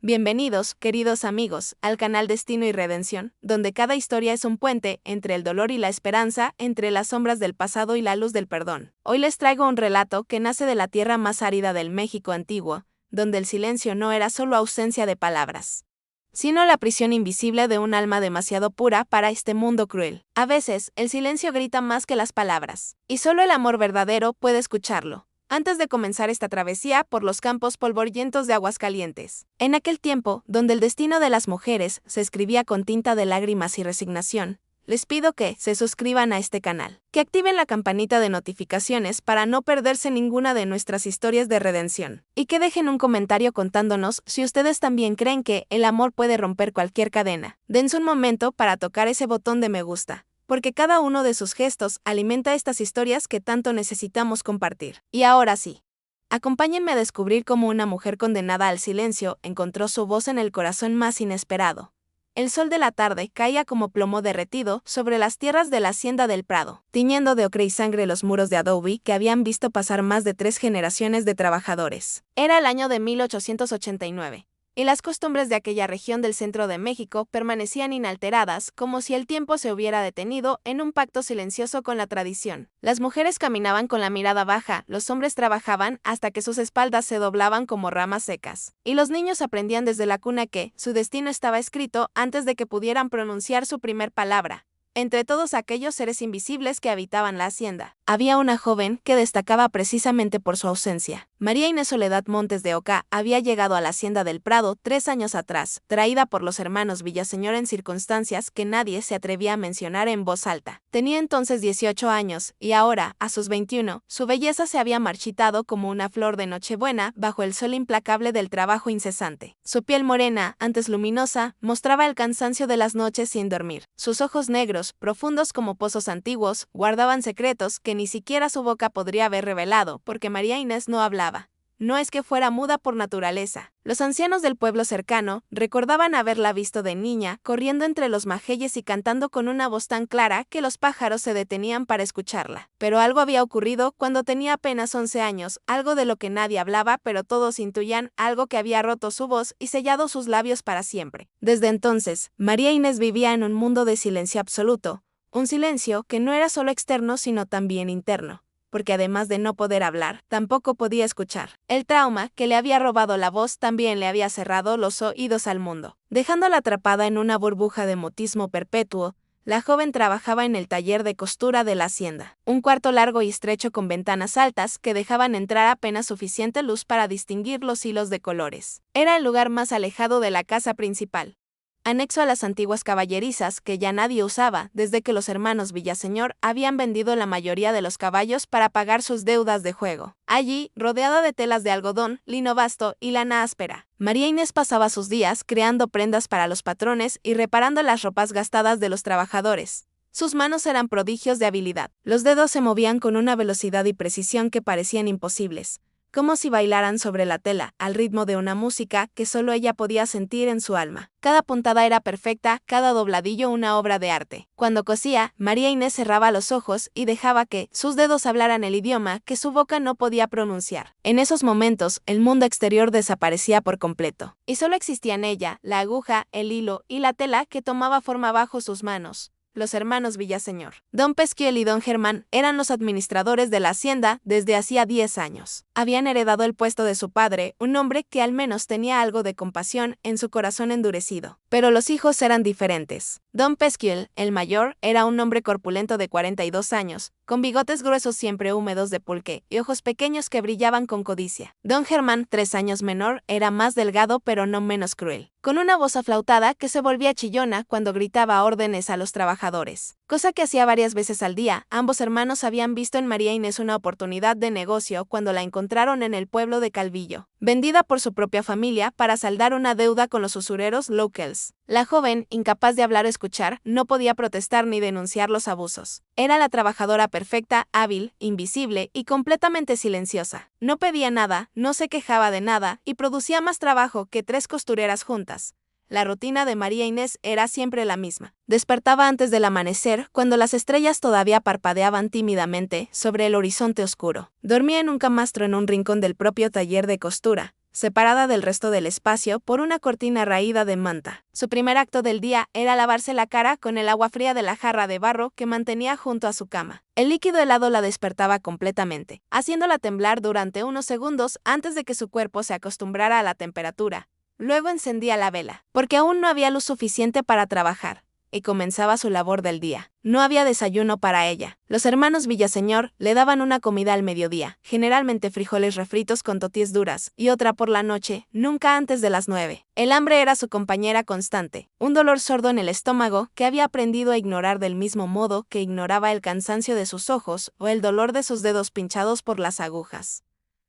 Bienvenidos, queridos amigos, al canal Destino y Redención, donde cada historia es un puente entre el dolor y la esperanza, entre las sombras del pasado y la luz del perdón. Hoy les traigo un relato que nace de la tierra más árida del México antiguo, donde el silencio no era solo ausencia de palabras, sino la prisión invisible de un alma demasiado pura para este mundo cruel. A veces, el silencio grita más que las palabras, y solo el amor verdadero puede escucharlo. Antes de comenzar esta travesía por los campos polvorientos de Aguascalientes, en aquel tiempo, donde el destino de las mujeres se escribía con tinta de lágrimas y resignación, les pido que se suscriban a este canal, que activen la campanita de notificaciones para no perderse ninguna de nuestras historias de redención, y que dejen un comentario contándonos si ustedes también creen que el amor puede romper cualquier cadena. Dense un momento para tocar ese botón de me gusta, porque cada uno de sus gestos alimenta estas historias que tanto necesitamos compartir. Y ahora sí, acompáñenme a descubrir cómo una mujer condenada al silencio encontró su voz en el corazón más inesperado. El sol de la tarde caía como plomo derretido sobre las tierras de la hacienda del Prado, tiñendo de ocre y sangre los muros de adobe que habían visto pasar más de 3 generaciones de trabajadores. Era el año de 1889. Y las costumbres de aquella región del centro de México permanecían inalteradas, como si el tiempo se hubiera detenido en un pacto silencioso con la tradición. Las mujeres caminaban con la mirada baja, los hombres trabajaban hasta que sus espaldas se doblaban como ramas secas, y los niños aprendían desde la cuna que su destino estaba escrito antes de que pudieran pronunciar su primer palabra. Entre todos aquellos seres invisibles que habitaban la hacienda, había una joven que destacaba precisamente por su ausencia. María Inés Soledad Montes de Oca había llegado a la hacienda del Prado 3 años atrás, traída por los hermanos Villaseñor en circunstancias que nadie se atrevía a mencionar en voz alta. Tenía entonces 18 años, y ahora, a sus 21, su belleza se había marchitado como una flor de Nochebuena bajo el sol implacable del trabajo incesante. Su piel morena, antes luminosa, mostraba el cansancio de las noches sin dormir. Sus ojos negros, profundos como pozos antiguos, guardaban secretos que ni siquiera su boca podría haber revelado, porque María Inés no hablaba. No es que fuera muda por naturaleza. Los ancianos del pueblo cercano recordaban haberla visto de niña, corriendo entre los majeyes y cantando con una voz tan clara que los pájaros se detenían para escucharla. Pero algo había ocurrido cuando tenía apenas 11 años, algo de lo que nadie hablaba, pero todos intuían, algo que había roto su voz y sellado sus labios para siempre. Desde entonces, María Inés vivía en un mundo de silencio absoluto, un silencio que no era solo externo sino también interno, porque además de no poder hablar, tampoco podía escuchar. El trauma que le había robado la voz también le había cerrado los oídos al mundo. Dejándola atrapada en una burbuja de mutismo perpetuo, la joven trabajaba en el taller de costura de la hacienda, un cuarto largo y estrecho con ventanas altas que dejaban entrar apenas suficiente luz para distinguir los hilos de colores. Era el lugar más alejado de la casa principal, anexo a las antiguas caballerizas que ya nadie usaba desde que los hermanos Villaseñor habían vendido la mayoría de los caballos para pagar sus deudas de juego. Allí, rodeada de telas de algodón, lino basto y lana áspera, María Inés pasaba sus días creando prendas para los patrones y reparando las ropas gastadas de los trabajadores. Sus manos eran prodigios de habilidad. Los dedos se movían con una velocidad y precisión que parecían imposibles, como si bailaran sobre la tela, al ritmo de una música que solo ella podía sentir en su alma. Cada puntada era perfecta, cada dobladillo una obra de arte. Cuando cosía, María Inés cerraba los ojos y dejaba que sus dedos hablaran el idioma que su boca no podía pronunciar. En esos momentos, el mundo exterior desaparecía por completo, y solo existían ella, la aguja, el hilo y la tela que tomaba forma bajo sus manos. Los hermanos Villaseñor, don Pesquiel y don Germán, eran los administradores de la hacienda desde hacía 10 años. Habían heredado el puesto de su padre, un hombre que al menos tenía algo de compasión en su corazón endurecido. Pero los hijos eran diferentes. Don Pesquiel, el mayor, era un hombre corpulento de 42 años, con bigotes gruesos siempre húmedos de pulque y ojos pequeños que brillaban con codicia. Don Germán, 3 años menor, era más delgado pero no menos cruel, con una voz aflautada que se volvía chillona cuando gritaba órdenes a los trabajadores, cosa que hacía varias veces al día. Ambos hermanos habían visto en María Inés una oportunidad de negocio cuando la encontraron en el pueblo de Calvillo, vendida por su propia familia para saldar una deuda con los usureros locals. La joven, incapaz de hablar o escuchar, no podía protestar ni denunciar los abusos. Era la trabajadora perfecta, hábil, invisible y completamente silenciosa. No pedía nada, no se quejaba de nada y producía más trabajo que 3 costureras juntas. La rutina de María Inés era siempre la misma. Despertaba antes del amanecer, cuando las estrellas todavía parpadeaban tímidamente sobre el horizonte oscuro. Dormía en un camastro en un rincón del propio taller de costura, separada del resto del espacio por una cortina raída de manta. Su primer acto del día era lavarse la cara con el agua fría de la jarra de barro que mantenía junto a su cama. El líquido helado la despertaba completamente, haciéndola temblar durante unos segundos antes de que su cuerpo se acostumbrara a la temperatura. Luego encendía la vela, porque aún no había luz suficiente para trabajar, y comenzaba su labor del día. No había desayuno para ella. Los hermanos Villaseñor le daban una comida al mediodía, generalmente frijoles refritos con toties duras, y otra por la noche, nunca antes de las 9. El hambre era su compañera constante, un dolor sordo en el estómago que había aprendido a ignorar del mismo modo que ignoraba el cansancio de sus ojos o el dolor de sus dedos pinchados por las agujas.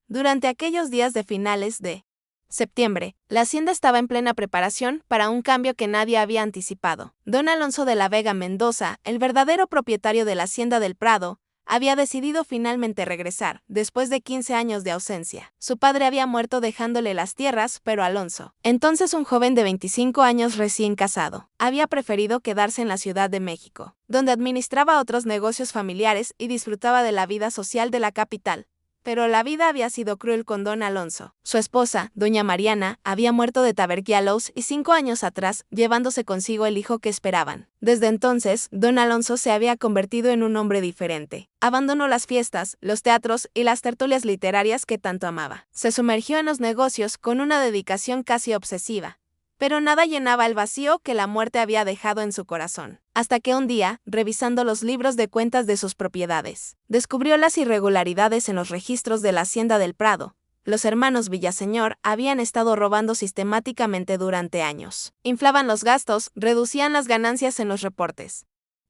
Durante aquellos días de finales de septiembre, la hacienda estaba en plena preparación para un cambio que nadie había anticipado. Don Alonso de la Vega Mendoza, el verdadero propietario de la hacienda del Prado, había decidido finalmente regresar, después de 15 años de ausencia. Su padre había muerto dejándole las tierras, pero Alonso, entonces un joven de 25 años recién casado, había preferido quedarse en la Ciudad de México, donde administraba otros negocios familiares y disfrutaba de la vida social de la capital. Pero la vida había sido cruel con don Alonso. Su esposa, doña Mariana, había muerto de tuberculosis y 5 años atrás, llevándose consigo el hijo que esperaban. Desde entonces, don Alonso se había convertido en un hombre diferente. Abandonó las fiestas, los teatros y las tertulias literarias que tanto amaba. Se sumergió en los negocios con una dedicación casi obsesiva. Pero nada llenaba el vacío que la muerte había dejado en su corazón. Hasta que un día, revisando los libros de cuentas de sus propiedades, descubrió las irregularidades en los registros de la hacienda del Prado. Los hermanos Villaseñor habían estado robando sistemáticamente durante años. Inflaban los gastos, reducían las ganancias en los reportes.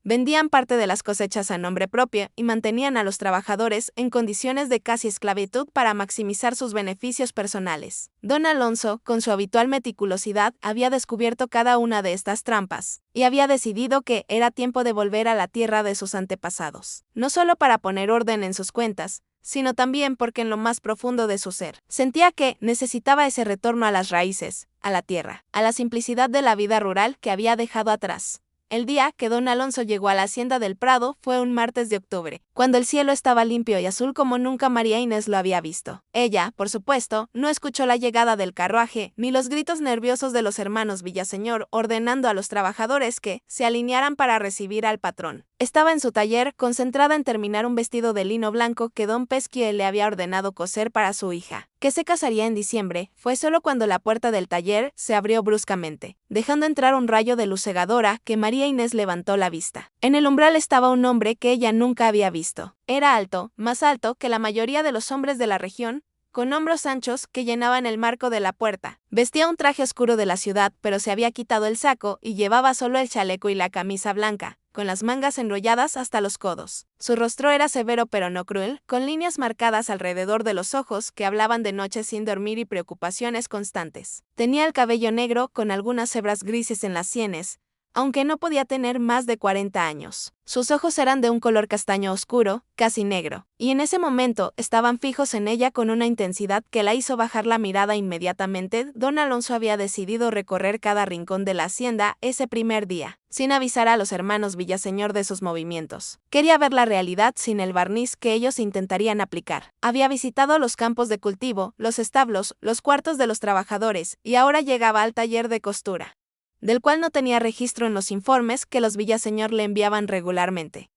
Vendían parte de las cosechas a nombre propio y mantenían a los trabajadores en condiciones de casi esclavitud para maximizar sus beneficios personales. Don Alonso, con su habitual meticulosidad, había descubierto cada una de estas trampas, y había decidido que era tiempo de volver a la tierra de sus antepasados. No solo para poner orden en sus cuentas, sino también porque en lo más profundo de su ser, sentía que necesitaba ese retorno a las raíces, a la tierra, a la simplicidad de la vida rural que había dejado atrás. El día que don Alonso llegó a la hacienda del Prado fue un martes de octubre, cuando el cielo estaba limpio y azul como nunca María Inés lo había visto. Ella, por supuesto, no escuchó la llegada del carruaje, ni los gritos nerviosos de los hermanos Villaseñor ordenando a los trabajadores que se alinearan para recibir al patrón. Estaba en su taller, concentrada en terminar un vestido de lino blanco que don Pesquier le había ordenado coser para su hija, que se casaría en diciembre. Fue solo cuando la puerta del taller se abrió bruscamente, dejando entrar un rayo de luz cegadora que María Inés levantó la vista. En el umbral estaba un hombre que ella nunca había visto. Era alto, más alto que la mayoría de los hombres de la región, con hombros anchos que llenaban el marco de la puerta. Vestía un traje oscuro de la ciudad, pero se había quitado el saco y llevaba solo el chaleco y la camisa blanca, con las mangas enrolladas hasta los codos. Su rostro era severo pero no cruel, con líneas marcadas alrededor de los ojos que hablaban de noches sin dormir y preocupaciones constantes. Tenía el cabello negro con algunas hebras grises en las sienes, aunque no podía tener más de 40 años. Sus ojos eran de un color castaño oscuro, casi negro, y en ese momento estaban fijos en ella con una intensidad que la hizo bajar la mirada inmediatamente. Don Alonso había decidido recorrer cada rincón de la hacienda ese primer día, sin avisar a los hermanos Villaseñor de sus movimientos. Quería ver la realidad sin el barniz que ellos intentarían aplicar. Había visitado los campos de cultivo, los establos, los cuartos de los trabajadores, y ahora llegaba al taller de costura, del cual no tenía registro en los informes que los Villaseñor le enviaban regularmente.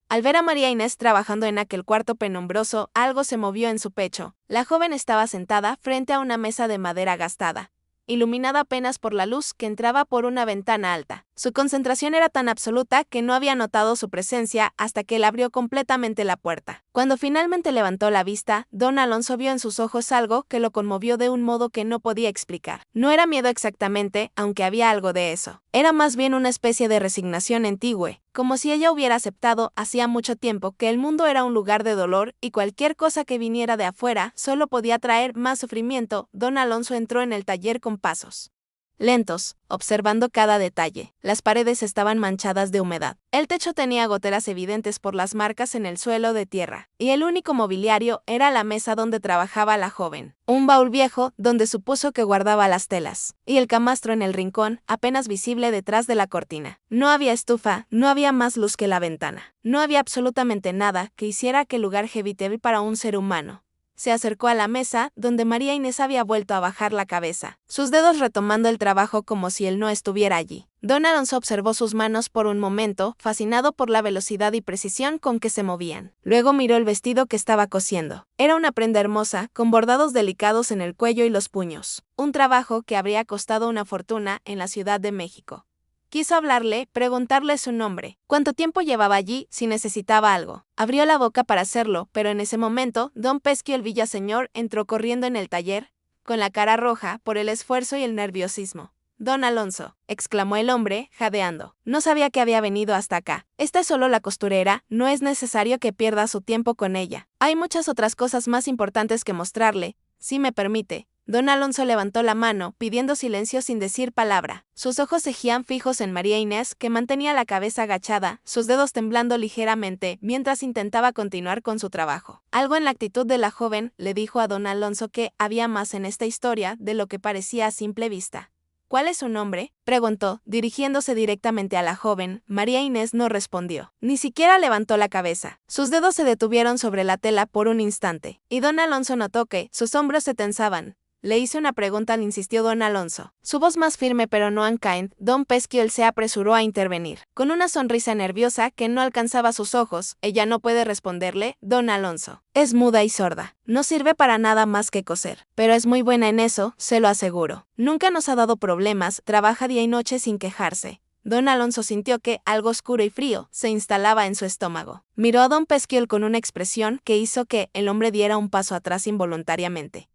Al ver a María Inés trabajando en aquel cuarto penumbroso, algo se movió en su pecho. La joven estaba sentada frente a una mesa de madera gastada, iluminada apenas por la luz que entraba por una ventana alta. Su concentración era tan absoluta que no había notado su presencia hasta que él abrió completamente la puerta. Cuando finalmente levantó la vista, don Alonso vio en sus ojos algo que lo conmovió de un modo que no podía explicar. No era miedo exactamente, aunque había algo de eso. Era más bien una especie de resignación antigua, como si ella hubiera aceptado hacía mucho tiempo que el mundo era un lugar de dolor y cualquier cosa que viniera de afuera solo podía traer más sufrimiento. Don Alonso entró en el taller con pasos lentos, observando cada detalle. Las paredes estaban manchadas de humedad. El techo tenía goteras evidentes por las marcas en el suelo de tierra, y el único mobiliario era la mesa donde trabajaba la joven, un baúl viejo donde supuso que guardaba las telas, y el camastro en el rincón, apenas visible detrás de la cortina. No había estufa, no había más luz que la ventana. No había absolutamente nada que hiciera aquel lugar habitable para un ser humano. se acercó a la mesa, donde María Inés había vuelto a bajar la cabeza, sus dedos retomando el trabajo como si él no estuviera allí. Don Alonso observó sus manos por un momento, fascinado por la velocidad y precisión con que se movían. Luego miró el vestido que estaba cosiendo. Era una prenda hermosa, con bordados delicados en el cuello y los puños. Un trabajo que habría costado una fortuna en la Ciudad de México. Quiso hablarle, preguntarle su nombre, cuánto tiempo llevaba allí, si necesitaba algo. Abrió la boca para hacerlo, pero en ese momento, don Pesquio el Villaseñor entró corriendo en el taller, con la cara roja por el esfuerzo y el nerviosismo. Don Alonso, exclamó el hombre, jadeando. No sabía que había venido hasta acá. Esta es solo la costurera, no es necesario que pierda su tiempo con ella. Hay muchas otras cosas más importantes que mostrarle, si me permite. Don Alonso levantó la mano, pidiendo silencio sin decir palabra. Sus ojos seguían fijos en María Inés, que mantenía la cabeza agachada, sus dedos temblando ligeramente, mientras intentaba continuar con su trabajo. Algo en la actitud de la joven le dijo a don Alonso que había más en esta historia de lo que parecía a simple vista. ¿Cuál es su nombre?, preguntó, dirigiéndose directamente a la joven. María Inés no respondió. Ni siquiera levantó la cabeza. Sus dedos se detuvieron sobre la tela por un instante, y don Alonso notó que sus hombros se tensaban. Le hice una pregunta, le insistió don Alonso. Su voz más firme pero no unkind, don Pesquiel se apresuró a intervenir. Con una sonrisa nerviosa que no alcanzaba sus ojos, ella no puede responderle, don Alonso. Es muda y sorda. No sirve para nada más que coser. Pero es muy buena en eso, se lo aseguro. Nunca nos ha dado problemas, trabaja día y noche sin quejarse. Don Alonso sintió que algo oscuro y frío se instalaba en su estómago. Miró a don Pesquiel con una expresión que hizo que el hombre diera un paso atrás involuntariamente.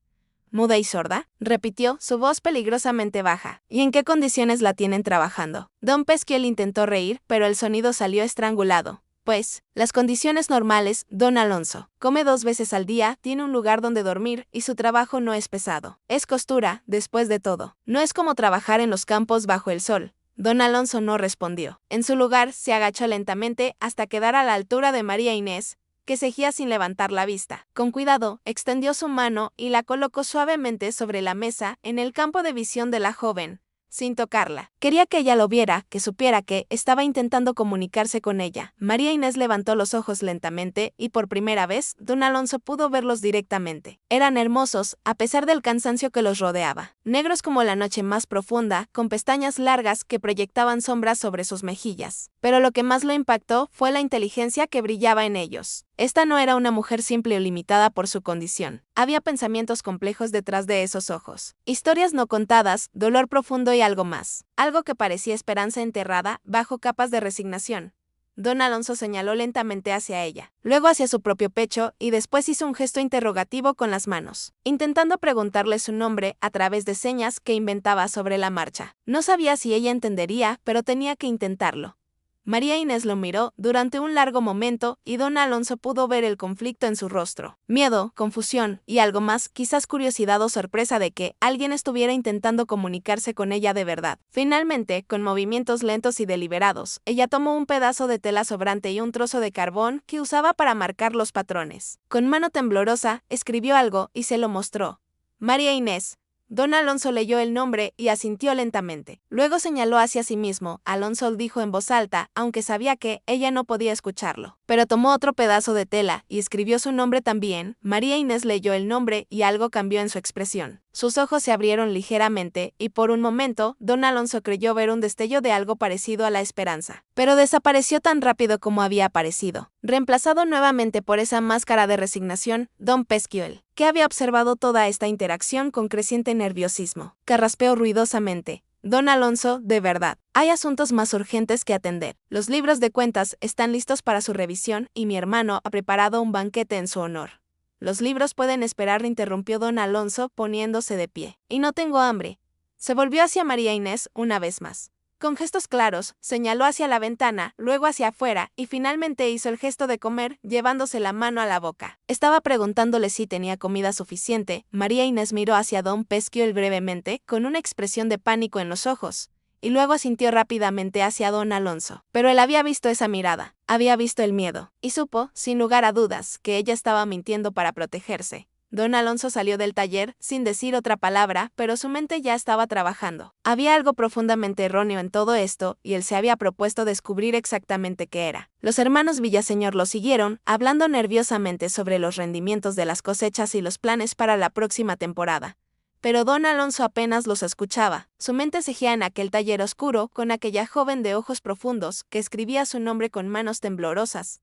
¿Muda y sorda?, repitió, su voz peligrosamente baja. ¿Y en qué condiciones la tienen trabajando? Don Pesquiel intentó reír, pero el sonido salió estrangulado. Pues, las condiciones normales, don Alonso. Come 2 veces al día, tiene un lugar donde dormir, y su trabajo no es pesado. Es costura, después de todo. No es como trabajar en los campos bajo el sol. Don Alonso no respondió. En su lugar, se agachó lentamente hasta quedar a la altura de María Inés, que seguía sin levantar la vista. Con cuidado, extendió su mano y la colocó suavemente sobre la mesa, en el campo de visión de la joven, sin tocarla. Quería que ella lo viera, que supiera que estaba intentando comunicarse con ella. María Inés levantó los ojos lentamente y por primera vez, don Alonso pudo verlos directamente. Eran hermosos, a pesar del cansancio que los rodeaba. Negros como la noche más profunda, con pestañas largas que proyectaban sombras sobre sus mejillas. Pero lo que más lo impactó fue la inteligencia que brillaba en ellos. Esta no era una mujer simple o limitada por su condición. Había pensamientos complejos detrás de esos ojos. Historias no contadas, dolor profundo y algo más. Algo que parecía esperanza enterrada bajo capas de resignación. Don Alonso señaló lentamente hacia ella, luego hacia su propio pecho y después hizo un gesto interrogativo con las manos, intentando preguntarle su nombre a través de señas que inventaba sobre la marcha. No sabía si ella entendería, pero tenía que intentarlo. María Inés lo miró durante un largo momento y don Alonso pudo ver el conflicto en su rostro. Miedo, confusión y algo más, quizás curiosidad o sorpresa de que alguien estuviera intentando comunicarse con ella de verdad. Finalmente, con movimientos lentos y deliberados, ella tomó un pedazo de tela sobrante y un trozo de carbón que usaba para marcar los patrones. Con mano temblorosa, escribió algo y se lo mostró. María Inés. Don Alonso leyó el nombre y asintió lentamente. Luego señaló hacia sí mismo. Alonso dijo en voz alta, aunque sabía que ella no podía escucharlo. Pero tomó otro pedazo de tela y escribió su nombre también. María Inés leyó el nombre y algo cambió en su expresión. Sus ojos se abrieron ligeramente y por un momento, don Alonso creyó ver un destello de algo parecido a la esperanza. Pero desapareció tan rápido como había aparecido. Reemplazado nuevamente por esa máscara de resignación, don Pesquiel, que había observado toda esta interacción con creciente nerviosismo, carraspeó ruidosamente. Don Alonso, de verdad, hay asuntos más urgentes que atender. Los libros de cuentas están listos para su revisión y mi hermano ha preparado un banquete en su honor. Los libros pueden esperar, interrumpió don Alonso poniéndose de pie. Y no tengo hambre. Se volvió hacia María Inés una vez más. Con gestos claros, señaló hacia la ventana, luego hacia afuera, y finalmente hizo el gesto de comer, llevándose la mano a la boca. Estaba preguntándole si tenía comida suficiente. María Inés miró hacia don Pesquiel brevemente, con una expresión de pánico en los ojos, y luego asintió rápidamente hacia don Alonso. Pero él había visto esa mirada, había visto el miedo, y supo, sin lugar a dudas, que ella estaba mintiendo para protegerse. Don Alonso salió del taller sin decir otra palabra, pero su mente ya estaba trabajando. Había algo profundamente erróneo en todo esto, y él se había propuesto descubrir exactamente qué era. Los hermanos Villaseñor lo siguieron, hablando nerviosamente sobre los rendimientos de las cosechas y los planes para la próxima temporada. Pero don Alonso apenas los escuchaba. Su mente seguía en aquel taller oscuro con aquella joven de ojos profundos que escribía su nombre con manos temblorosas.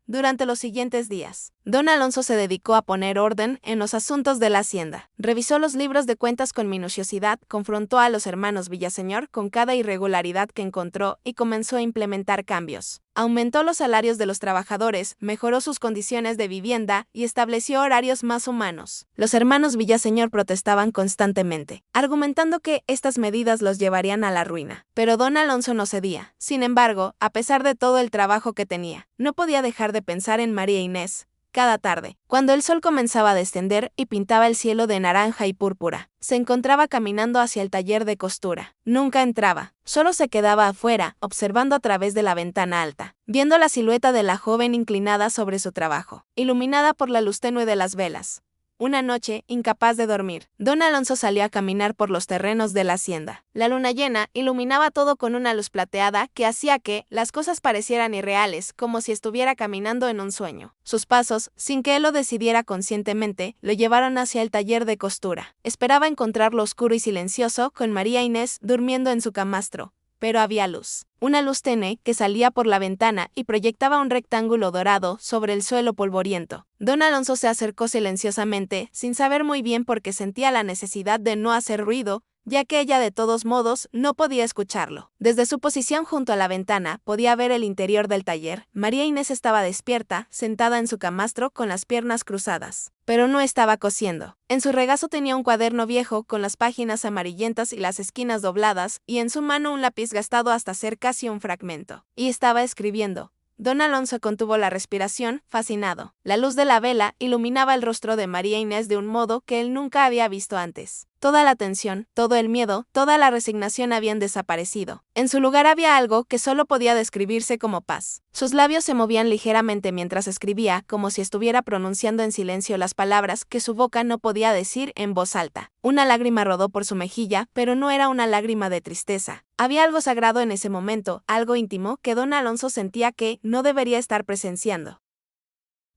Durante los siguientes días, don Alonso se dedicó a poner orden en los asuntos de la hacienda. Revisó los libros de cuentas con minuciosidad, confrontó a los hermanos Villaseñor con cada irregularidad que encontró y comenzó a implementar cambios. Aumentó los salarios de los trabajadores, mejoró sus condiciones de vivienda y estableció horarios más humanos. Los hermanos Villaseñor protestaban constantemente, argumentando que estas medidas los llevarían a la ruina. Pero don Alonso no cedía. Sin embargo, a pesar de todo el trabajo que tenía, no podía dejar de pensar en María Inés. Cada tarde, cuando el sol comenzaba a descender y pintaba el cielo de naranja y púrpura, se encontraba caminando hacia el taller de costura. Nunca entraba, solo se quedaba afuera, observando a través de la ventana alta, viendo la silueta de la joven inclinada sobre su trabajo, iluminada por la luz tenue de las velas. Una noche, incapaz de dormir, don Alonso salió a caminar por los terrenos de la hacienda. La luna llena iluminaba todo con una luz plateada que hacía que las cosas parecieran irreales, como si estuviera caminando en un sueño. Sus pasos, sin que él lo decidiera conscientemente, lo llevaron hacia el taller de costura. Esperaba encontrarlo oscuro y silencioso, con María Inés durmiendo en su camastro. Pero había luz. Una luz tenue que salía por la ventana y proyectaba un rectángulo dorado sobre el suelo polvoriento. Don Alonso se acercó silenciosamente, sin saber muy bien por qué sentía la necesidad de no hacer ruido, ya que ella de todos modos no podía escucharlo. Desde su posición junto a la ventana podía ver el interior del taller. María Inés estaba despierta, sentada en su camastro con las piernas cruzadas. Pero no estaba cosiendo. En su regazo tenía un cuaderno viejo con las páginas amarillentas y las esquinas dobladas, y en su mano un lápiz gastado hasta ser casi un fragmento. Y estaba escribiendo. Don Alonso contuvo la respiración, fascinado. La luz de la vela iluminaba el rostro de María Inés de un modo que él nunca había visto antes. Toda la tensión, todo el miedo, toda la resignación habían desaparecido. En su lugar había algo que solo podía describirse como paz. Sus labios se movían ligeramente mientras escribía, como si estuviera pronunciando en silencio las palabras que su boca no podía decir en voz alta. Una lágrima rodó por su mejilla, pero no era una lágrima de tristeza. Había algo sagrado en ese momento, algo íntimo, que don Alonso sentía que no debería estar presenciando.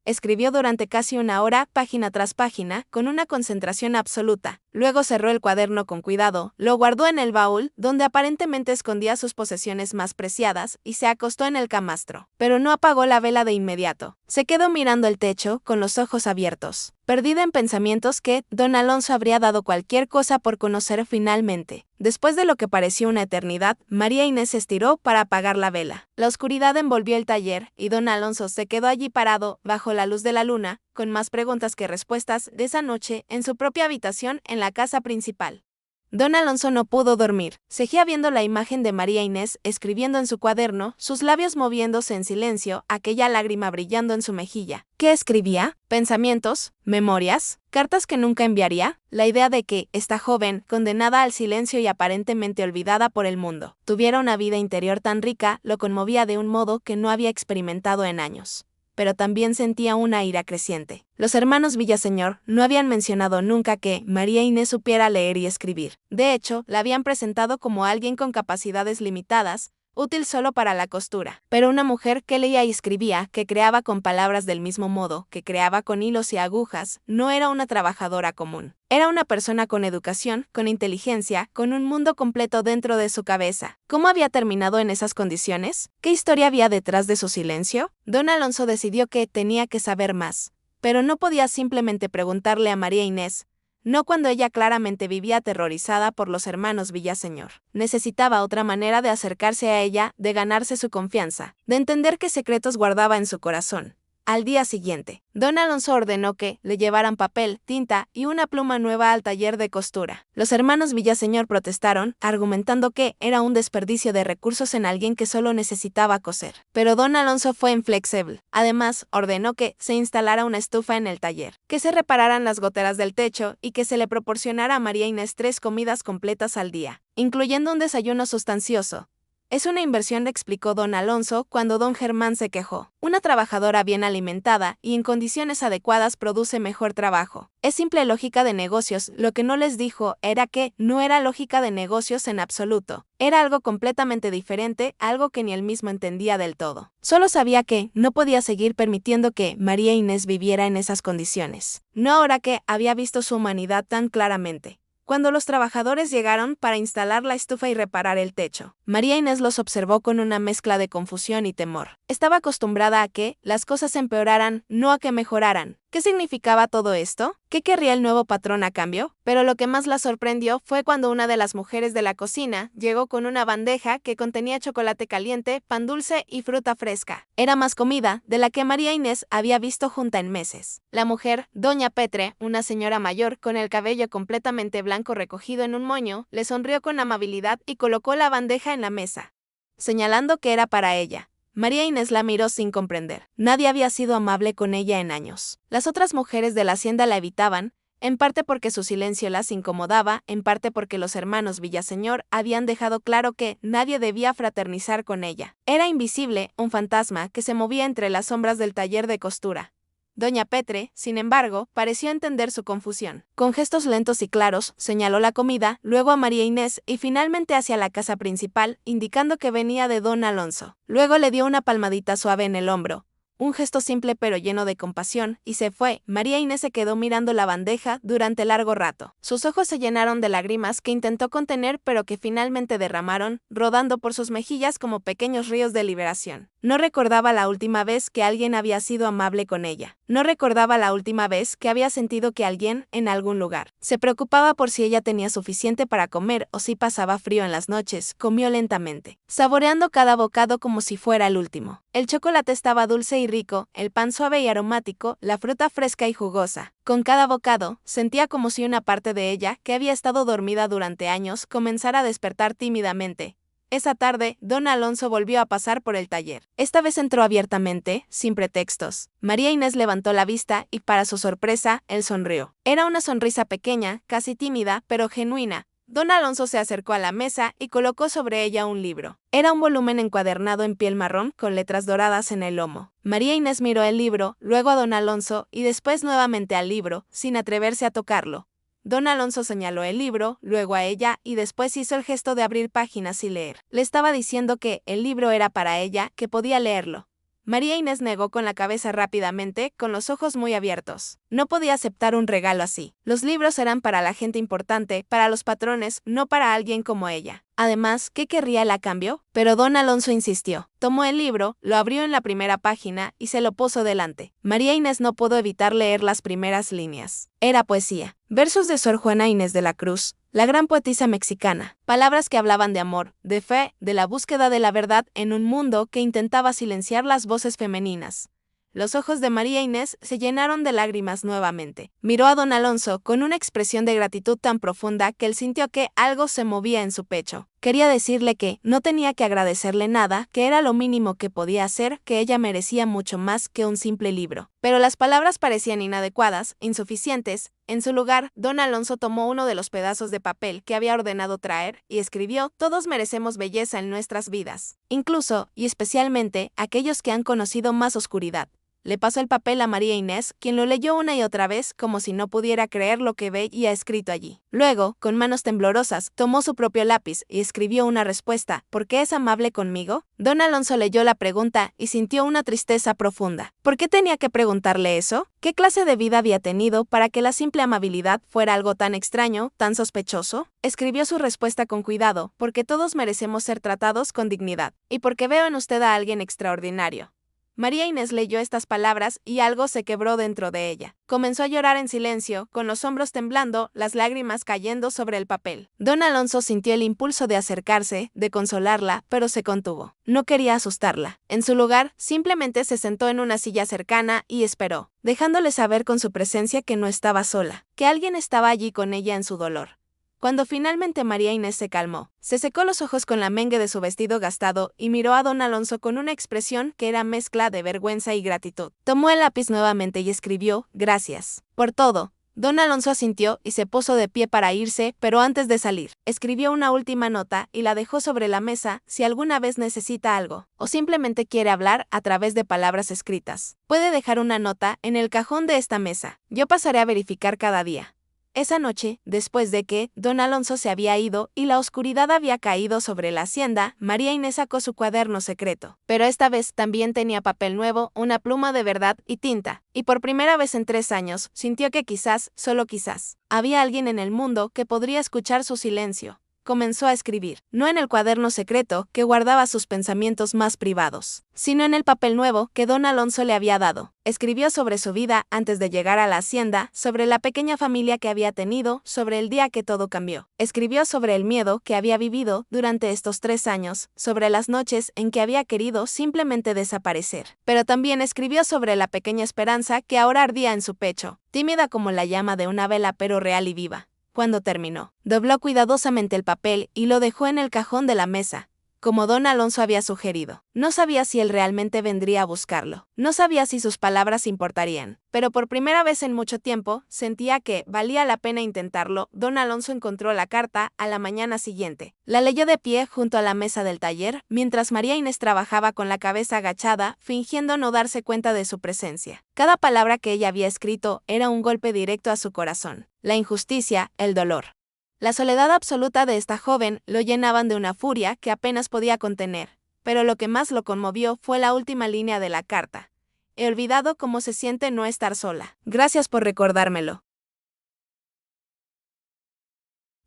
Escribió durante casi una hora, página tras página, con una concentración absoluta. Luego cerró el cuaderno con cuidado, lo guardó en el baúl, donde aparentemente escondía sus posesiones más preciadas, y se acostó en el camastro. Pero no apagó la vela de inmediato. Se quedó mirando el techo, con los ojos abiertos, perdida en pensamientos que don Alonso habría dado cualquier cosa por conocer finalmente. Después de lo que pareció una eternidad, María Inés se estiró para apagar la vela. La oscuridad envolvió el taller, y don Alonso se quedó allí parado, bajo la luz de la luna, con más preguntas que respuestas de esa noche, en su propia habitación en la casa principal. Don Alonso no pudo dormir. Seguía viendo la imagen de María Inés escribiendo en su cuaderno, sus labios moviéndose en silencio, aquella lágrima brillando en su mejilla. ¿Qué escribía? ¿Pensamientos? ¿Memorias? ¿Cartas que nunca enviaría? La idea de que esta joven, condenada al silencio y aparentemente olvidada por el mundo, tuviera una vida interior tan rica, lo conmovía de un modo que no había experimentado en años. Pero también sentía una ira creciente. Los hermanos Villaseñor no habían mencionado nunca que María Inés supiera leer y escribir. De hecho, la habían presentado como alguien con capacidades limitadas, útil solo para la costura. Pero una mujer que leía y escribía, que creaba con palabras del mismo modo, que creaba con hilos y agujas, no era una trabajadora común. Era una persona con educación, con inteligencia, con un mundo completo dentro de su cabeza. ¿Cómo había terminado en esas condiciones? ¿Qué historia había detrás de su silencio? Don Alonso decidió que tenía que saber más. Pero no podía simplemente preguntarle a María Inés, no cuando ella claramente vivía aterrorizada por los hermanos Villaseñor. Necesitaba otra manera de acercarse a ella, de ganarse su confianza, de entender qué secretos guardaba en su corazón. Al día siguiente, don Alonso ordenó que le llevaran papel, tinta y una pluma nueva al taller de costura. Los hermanos Villaseñor protestaron, argumentando que era un desperdicio de recursos en alguien que solo necesitaba coser. Pero don Alonso fue inflexible. Además, ordenó que se instalara una estufa en el taller, que se repararan las goteras del techo y que se le proporcionara a María Inés 3 comidas completas al día, incluyendo un desayuno sustancioso. Es una inversión, explicó don Alonso cuando don Germán se quejó. Una trabajadora bien alimentada y en condiciones adecuadas produce mejor trabajo. Es simple lógica de negocios. Lo que no les dijo era que no era lógica de negocios en absoluto. Era algo completamente diferente, algo que ni él mismo entendía del todo. Solo sabía que no podía seguir permitiendo que María Inés viviera en esas condiciones. No ahora que había visto su humanidad tan claramente. Cuando los trabajadores llegaron para instalar la estufa y reparar el techo, María Inés los observó con una mezcla de confusión y temor. Estaba acostumbrada a que las cosas empeoraran, no a que mejoraran. ¿Qué significaba todo esto? ¿Qué querría el nuevo patrón a cambio? Pero lo que más la sorprendió fue cuando una de las mujeres de la cocina llegó con una bandeja que contenía chocolate caliente, pan dulce y fruta fresca. Era más comida de la que María Inés había visto junta en meses. La mujer, doña Petre, una señora mayor con el cabello completamente blanco recogido en un moño, le sonrió con amabilidad y colocó la bandeja en la mesa, señalando que era para ella. María Inés la miró sin comprender. Nadie había sido amable con ella en años. Las otras mujeres de la hacienda la evitaban, en parte porque su silencio las incomodaba, en parte porque los hermanos Villaseñor habían dejado claro que nadie debía fraternizar con ella. Era invisible, un fantasma que se movía entre las sombras del taller de costura. Doña Petre, sin embargo, pareció entender su confusión. Con gestos lentos y claros, señaló la comida, luego a María Inés y finalmente hacia la casa principal, indicando que venía de don Alonso. Luego le dio una palmadita suave en el hombro. Un gesto simple pero lleno de compasión, y se fue. María Inés se quedó mirando la bandeja durante largo rato. Sus ojos se llenaron de lágrimas que intentó contener pero que finalmente derramaron, rodando por sus mejillas como pequeños ríos de liberación. No recordaba la última vez que alguien había sido amable con ella. No recordaba la última vez que había sentido que alguien, en algún lugar, se preocupaba por si ella tenía suficiente para comer o si pasaba frío en las noches. Comió lentamente, saboreando cada bocado como si fuera el último. El chocolate estaba dulce y rico, el pan suave y aromático, la fruta fresca y jugosa. Con cada bocado, sentía como si una parte de ella, que había estado dormida durante años, comenzara a despertar tímidamente. Esa tarde, don Alonso volvió a pasar por el taller. Esta vez entró abiertamente, sin pretextos. María Inés levantó la vista y, para su sorpresa, él sonrió. Era una sonrisa pequeña, casi tímida, pero genuina. Don Alonso se acercó a la mesa y colocó sobre ella un libro. Era un volumen encuadernado en piel marrón con letras doradas en el lomo. María Inés miró el libro, luego a don Alonso y después nuevamente al libro, sin atreverse a tocarlo. Don Alonso señaló el libro, luego a ella y después hizo el gesto de abrir páginas y leer. Le estaba diciendo que el libro era para ella, que podía leerlo. María Inés negó con la cabeza rápidamente, con los ojos muy abiertos. No podía aceptar un regalo así. Los libros eran para la gente importante, para los patrones, no para alguien como ella. Además, ¿qué querría él a cambio? Pero don Alonso insistió. Tomó el libro, lo abrió en la primera página y se lo puso delante. María Inés no pudo evitar leer las primeras líneas. Era poesía. Versos de Sor Juana Inés de la Cruz, la gran poetisa mexicana. Palabras que hablaban de amor, de fe, de la búsqueda de la verdad en un mundo que intentaba silenciar las voces femeninas. Los ojos de María Inés se llenaron de lágrimas nuevamente. Miró a don Alonso con una expresión de gratitud tan profunda que él sintió que algo se movía en su pecho. Quería decirle que no tenía que agradecerle nada, que era lo mínimo que podía hacer, que ella merecía mucho más que un simple libro. Pero las palabras parecían inadecuadas, insuficientes. En su lugar, don Alonso tomó uno de los pedazos de papel que había ordenado traer y escribió: «Todos merecemos belleza en nuestras vidas, incluso y especialmente aquellos que han conocido más oscuridad». Le pasó el papel a María Inés, quien lo leyó una y otra vez como si no pudiera creer lo que veía escrito allí. Luego, con manos temblorosas, tomó su propio lápiz y escribió una respuesta. ¿Por qué es amable conmigo? Don Alonso leyó la pregunta y sintió una tristeza profunda. ¿Por qué tenía que preguntarle eso? ¿Qué clase de vida había tenido para que la simple amabilidad fuera algo tan extraño, tan sospechoso? Escribió su respuesta con cuidado, porque todos merecemos ser tratados con dignidad, y porque veo en usted a alguien extraordinario. María Inés leyó estas palabras y algo se quebró dentro de ella. Comenzó a llorar en silencio, con los hombros temblando, las lágrimas cayendo sobre el papel. Don Alonso sintió el impulso de acercarse, de consolarla, pero se contuvo. No quería asustarla. En su lugar, simplemente se sentó en una silla cercana y esperó, dejándole saber con su presencia que no estaba sola, que alguien estaba allí con ella en su dolor. Cuando finalmente María Inés se calmó, se secó los ojos con la mengue de su vestido gastado y miró a don Alonso con una expresión que era mezcla de vergüenza y gratitud. Tomó el lápiz nuevamente y escribió: «Gracias por todo, Don Alonso asintió y se puso de pie para irse, pero antes de salir, escribió una última nota y la dejó sobre la mesa si alguna vez necesita algo, o simplemente quiere hablar a través de palabras escritas. Puede dejar una nota en el cajón de esta mesa. Yo pasaré a verificar cada día. Esa noche, después de que don Alonso se había ido y la oscuridad había caído sobre la hacienda, María Inés sacó su cuaderno secreto. Pero esta vez también tenía papel nuevo, una pluma de verdad y tinta. Y por primera vez en 3 años, sintió que quizás, solo quizás, había alguien en el mundo que podría escuchar su silencio. Comenzó a escribir, no en el cuaderno secreto que guardaba sus pensamientos más privados, sino en el papel nuevo que don Alonso le había dado. Escribió sobre su vida antes de llegar a la hacienda, sobre la pequeña familia que había tenido, sobre el día que todo cambió. Escribió sobre el miedo que había vivido durante estos 3 años, sobre las noches en que había querido simplemente desaparecer. Pero también escribió sobre la pequeña esperanza que ahora ardía en su pecho, tímida como la llama de una vela pero real y viva. Cuando terminó, dobló cuidadosamente el papel y lo dejó en el cajón de la mesa, como don Alonso había sugerido. No sabía si él realmente vendría a buscarlo. No sabía si sus palabras importarían. Pero por primera vez en mucho tiempo, sentía que valía la pena intentarlo. Don Alonso encontró la carta a la mañana siguiente. La leyó de pie junto a la mesa del taller, mientras María Inés trabajaba con la cabeza agachada, fingiendo no darse cuenta de su presencia. Cada palabra que ella había escrito era un golpe directo a su corazón. La injusticia, el dolor. La soledad absoluta de esta joven lo llenaban de una furia que apenas podía contener, pero lo que más lo conmovió fue la última línea de la carta. He olvidado cómo se siente no estar sola. Gracias por recordármelo.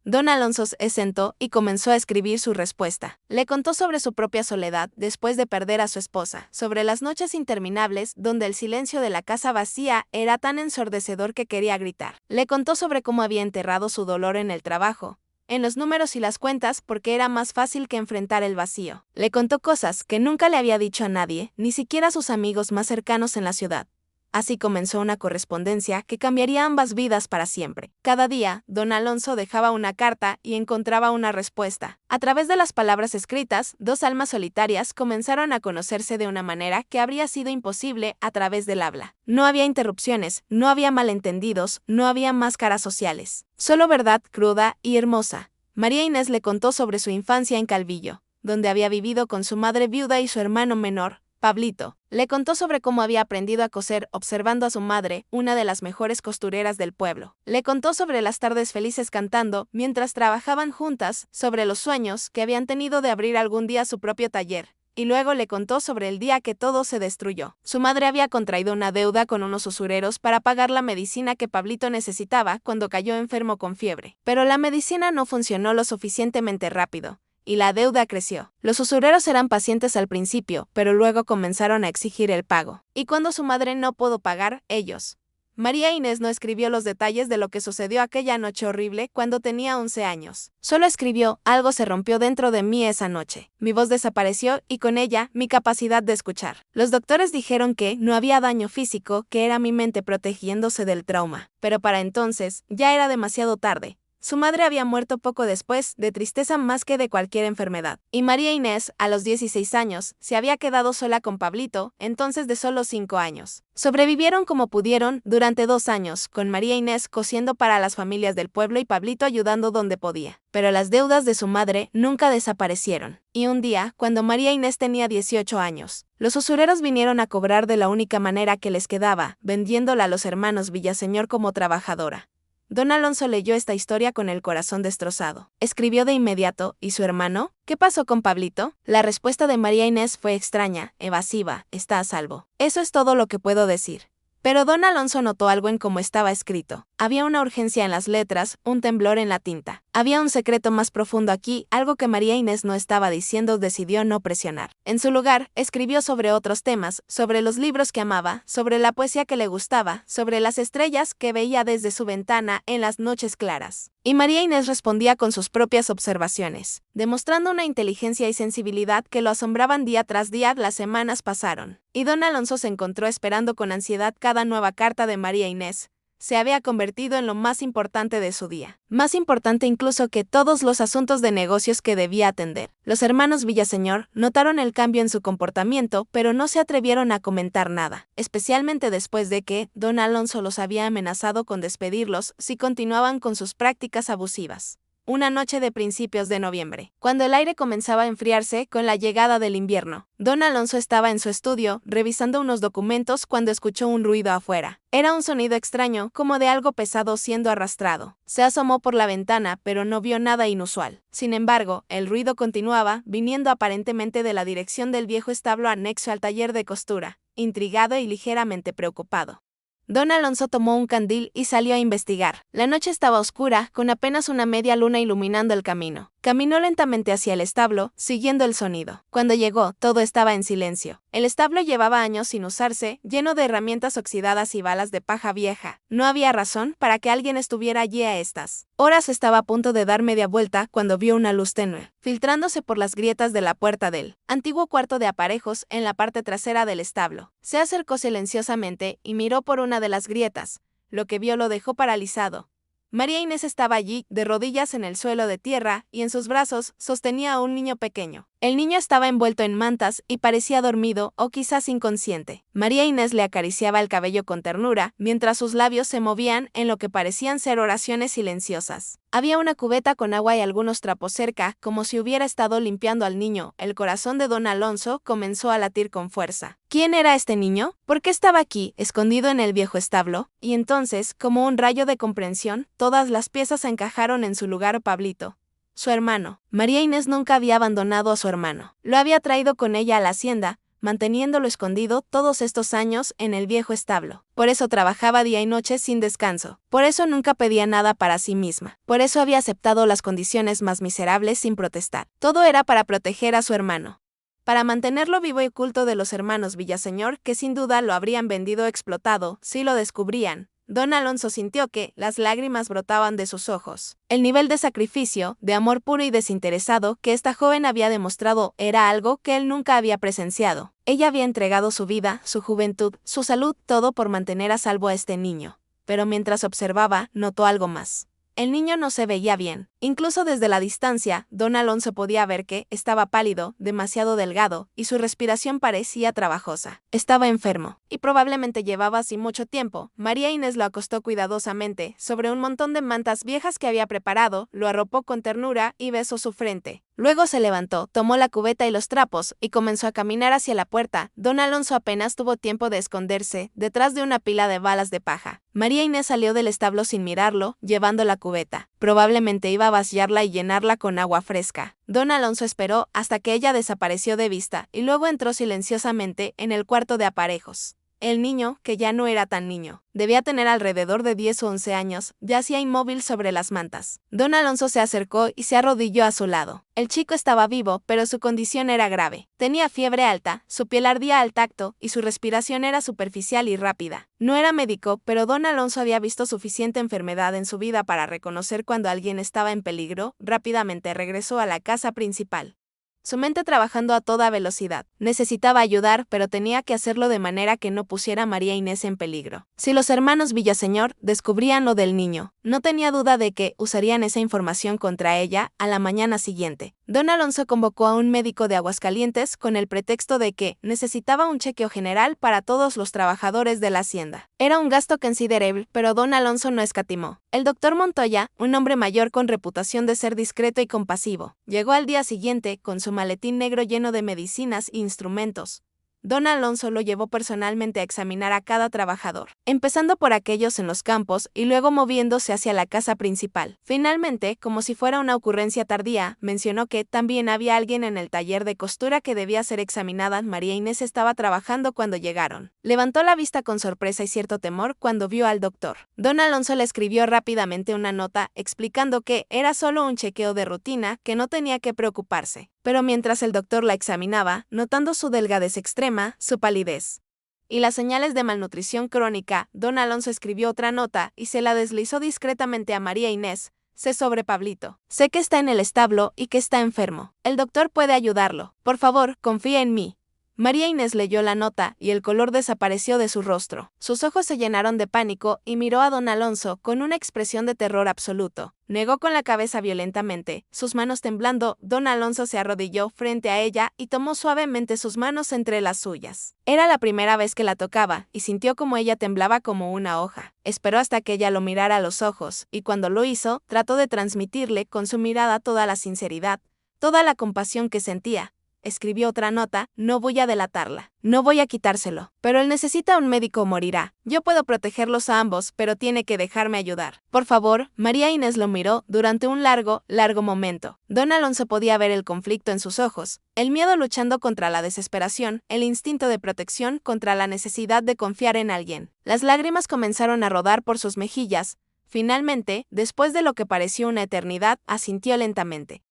Don Alonso se sentó y comenzó a escribir su respuesta. Le contó sobre su propia soledad después de perder a su esposa, sobre las noches interminables donde el silencio de la casa vacía era tan ensordecedor que quería gritar. Le contó sobre cómo había enterrado su dolor en el trabajo, en los números y las cuentas porque era más fácil que enfrentar el vacío. Le contó cosas que nunca le había dicho a nadie, ni siquiera a sus amigos más cercanos en la ciudad. Así comenzó una correspondencia que cambiaría ambas vidas para siempre. Cada día, don Alonso dejaba una carta y encontraba una respuesta. A través de las palabras escritas, 2 almas solitarias comenzaron a conocerse de una manera que habría sido imposible a través del habla. No había interrupciones, no había malentendidos, no había máscaras sociales. Solo verdad cruda y hermosa. María Inés le contó sobre su infancia en Calvillo, donde había vivido con su madre viuda y su hermano menor, Pablito. Le contó sobre cómo había aprendido a coser observando a su madre, una de las mejores costureras del pueblo. Le contó sobre las tardes felices cantando mientras trabajaban juntas, sobre los sueños que habían tenido de abrir algún día su propio taller. Y luego le contó sobre el día que todo se destruyó. Su madre había contraído una deuda con unos usureros para pagar la medicina que Pablito necesitaba cuando cayó enfermo con fiebre. Pero la medicina no funcionó lo suficientemente rápido. Y la deuda creció. Los usureros eran pacientes al principio, pero luego comenzaron a exigir el pago. Y cuando su madre no pudo pagar, ellos. María Inés no escribió los detalles de lo que sucedió aquella noche horrible cuando tenía 11 años. Solo escribió, algo se rompió dentro de mí esa noche. Mi voz desapareció y con ella, mi capacidad de escuchar. Los doctores dijeron que no había daño físico, que era mi mente protegiéndose del trauma. Pero para entonces, ya era demasiado tarde. Su madre había muerto poco después, de tristeza más que de cualquier enfermedad. Y María Inés, a los 16 años, se había quedado sola con Pablito, entonces de solo 5 años. Sobrevivieron como pudieron durante 2 años, con María Inés cosiendo para las familias del pueblo y Pablito ayudando donde podía. Pero las deudas de su madre nunca desaparecieron. Y un día, cuando María Inés tenía 18 años, los usureros vinieron a cobrar de la única manera que les quedaba, vendiéndola a los hermanos Villaseñor como trabajadora. Don Alonso leyó esta historia con el corazón destrozado. Escribió de inmediato, ¿y su hermano? ¿Qué pasó con Pablito? La respuesta de María Inés fue extraña, evasiva, está a salvo. Eso es todo lo que puedo decir. Pero don Alonso notó algo en cómo estaba escrito. Había una urgencia en las letras, un temblor en la tinta. Había un secreto más profundo aquí, algo que María Inés no estaba diciendo, decidió no presionar. En su lugar, escribió sobre otros temas, sobre los libros que amaba, sobre la poesía que le gustaba, sobre las estrellas que veía desde su ventana en las noches claras. Y María Inés respondía con sus propias observaciones, demostrando una inteligencia y sensibilidad que lo asombraban día tras día. Las semanas pasaron, y don Alonso se encontró esperando con ansiedad cada nueva carta de María Inés. se había convertido en lo más importante de su día. Más importante incluso que todos los asuntos de negocios que debía atender. Los hermanos Villaseñor notaron el cambio en su comportamiento, pero no se atrevieron a comentar nada, especialmente después de que don Alonso los había amenazado con despedirlos si continuaban con sus prácticas abusivas. Una noche de principios de noviembre, cuando el aire comenzaba a enfriarse con la llegada del invierno, don Alonso estaba en su estudio, revisando unos documentos cuando escuchó un ruido afuera. Era un sonido extraño, como de algo pesado siendo arrastrado. Se asomó por la ventana, pero no vio nada inusual. Sin embargo, el ruido continuaba, viniendo aparentemente de la dirección del viejo establo anexo al taller de costura. Intrigado y ligeramente preocupado, don Alonso tomó un candil y salió a investigar. La noche estaba oscura, con apenas una media luna iluminando el camino. Caminó lentamente hacia el establo, siguiendo el sonido. Cuando llegó, todo estaba en silencio. El establo llevaba años sin usarse, lleno de herramientas oxidadas y balas de paja vieja. No había razón para que alguien estuviera allí a estas horas. Estaba a punto de dar media vuelta cuando vio una luz tenue, filtrándose por las grietas de la puerta del antiguo cuarto de aparejos en la parte trasera del establo. Se acercó silenciosamente y miró por una de las grietas. Lo que vio lo dejó paralizado. María Inés estaba allí, de rodillas en el suelo de tierra, y en sus brazos sostenía a un niño pequeño. El niño estaba envuelto en mantas y parecía dormido o quizás inconsciente. María Inés le acariciaba el cabello con ternura, mientras sus labios se movían en lo que parecían ser oraciones silenciosas. Había una cubeta con agua y algunos trapos cerca, como si hubiera estado limpiando al niño. El corazón de don Alonso comenzó a latir con fuerza. ¿Quién era este niño? ¿Por qué estaba aquí, escondido en el viejo establo? Y entonces, como un rayo de comprensión, todas las piezas encajaron en su lugar. Pablito, su hermano. María Inés nunca había abandonado a su hermano. Lo había traído con ella a la hacienda, manteniéndolo escondido todos estos años en el viejo establo. Por eso trabajaba día y noche sin descanso. Por eso nunca pedía nada para sí misma. Por eso había aceptado las condiciones más miserables sin protestar. Todo era para proteger a su hermano, para mantenerlo vivo y oculto de los hermanos Villaseñor, que sin duda lo habrían vendido o explotado si lo descubrían. Don Alonso sintió que las lágrimas brotaban de sus ojos. El nivel de sacrificio, de amor puro y desinteresado que esta joven había demostrado era algo que él nunca había presenciado. Ella había entregado su vida, su juventud, su salud, todo por mantener a salvo a este niño. Pero mientras observaba, notó algo más. El niño no se veía bien. Incluso desde la distancia, don Alonso podía ver que estaba pálido, demasiado delgado, y su respiración parecía trabajosa. Estaba enfermo, y probablemente llevaba así mucho tiempo. María Inés lo acostó cuidadosamente sobre un montón de mantas viejas que había preparado, lo arropó con ternura y besó su frente. Luego se levantó, tomó la cubeta y los trapos, y comenzó a caminar hacia la puerta. Don Alonso apenas tuvo tiempo de esconderse detrás de una pila de balas de paja. María Inés salió del establo sin mirarlo, llevando la cubeta. Probablemente iba a vaciarla y llenarla con agua fresca. Don Alonso esperó hasta que ella desapareció de vista, y luego entró silenciosamente en el cuarto de aparejos. El niño, que ya no era tan niño, debía tener alrededor de 10 o 11 años, yacía inmóvil sobre las mantas. Don Alonso se acercó y se arrodilló a su lado. El chico estaba vivo, pero su condición era grave. Tenía fiebre alta, su piel ardía al tacto y su respiración era superficial y rápida. No era médico, pero don Alonso había visto suficiente enfermedad en su vida para reconocer cuando alguien estaba en peligro. Rápidamente regresó a la casa principal, su mente trabajando a toda velocidad. Necesitaba ayudar, pero tenía que hacerlo de manera que no pusiera a María Inés en peligro. Si los hermanos Villaseñor descubrían lo del niño, no tenía duda de que usarían esa información contra ella a la mañana siguiente. Don Alonso convocó a un médico de Aguascalientes con el pretexto de que necesitaba un chequeo general para todos los trabajadores de la hacienda. Era un gasto considerable, pero don Alonso no escatimó. El doctor Montoya, un hombre mayor con reputación de ser discreto y compasivo, llegó al día siguiente con su maletín negro lleno de medicinas e instrumentos. Don Alonso lo llevó personalmente a examinar a cada trabajador, empezando por aquellos en los campos y luego moviéndose hacia la casa principal. Finalmente, como si fuera una ocurrencia tardía, mencionó que también había alguien en el taller de costura que debía ser examinada. María Inés estaba trabajando cuando llegaron. Levantó la vista con sorpresa y cierto temor cuando vio al doctor. Don Alonso le escribió rápidamente una nota explicando que era solo un chequeo de rutina, que no tenía que preocuparse. Pero mientras el doctor la examinaba, notando su delgadez extrema, su palidez y las señales de malnutrición crónica, don Alonso escribió otra nota y se la deslizó discretamente a María Inés. Sé sobre Pablito. Sé que está en el establo y que está enfermo. El doctor puede ayudarlo. Por favor, confía en mí. María Inés leyó la nota y el color desapareció de su rostro. Sus ojos se llenaron de pánico y miró a don Alonso con una expresión de terror absoluto. Negó con la cabeza violentamente. Sus manos temblando, don Alonso se arrodilló frente a ella y tomó suavemente sus manos entre las suyas. Era la primera vez que la tocaba y sintió como ella temblaba como una hoja. Esperó hasta que ella lo mirara a los ojos y cuando lo hizo, trató de transmitirle con su mirada toda la sinceridad, toda la compasión que sentía. Escribió otra nota, no voy a delatarla, no voy a quitárselo, pero él necesita un médico o morirá. Yo puedo protegerlos a ambos, pero tiene que dejarme ayudar. Por favor. María Inés lo miró durante un largo momento. Don Alonso podía ver el conflicto en sus ojos, el miedo luchando contra la desesperación, el instinto de protección contra la necesidad de confiar en alguien. Las lágrimas comenzaron a rodar por sus mejillas. Finalmente, después de lo que pareció una eternidad, asintió lentamente.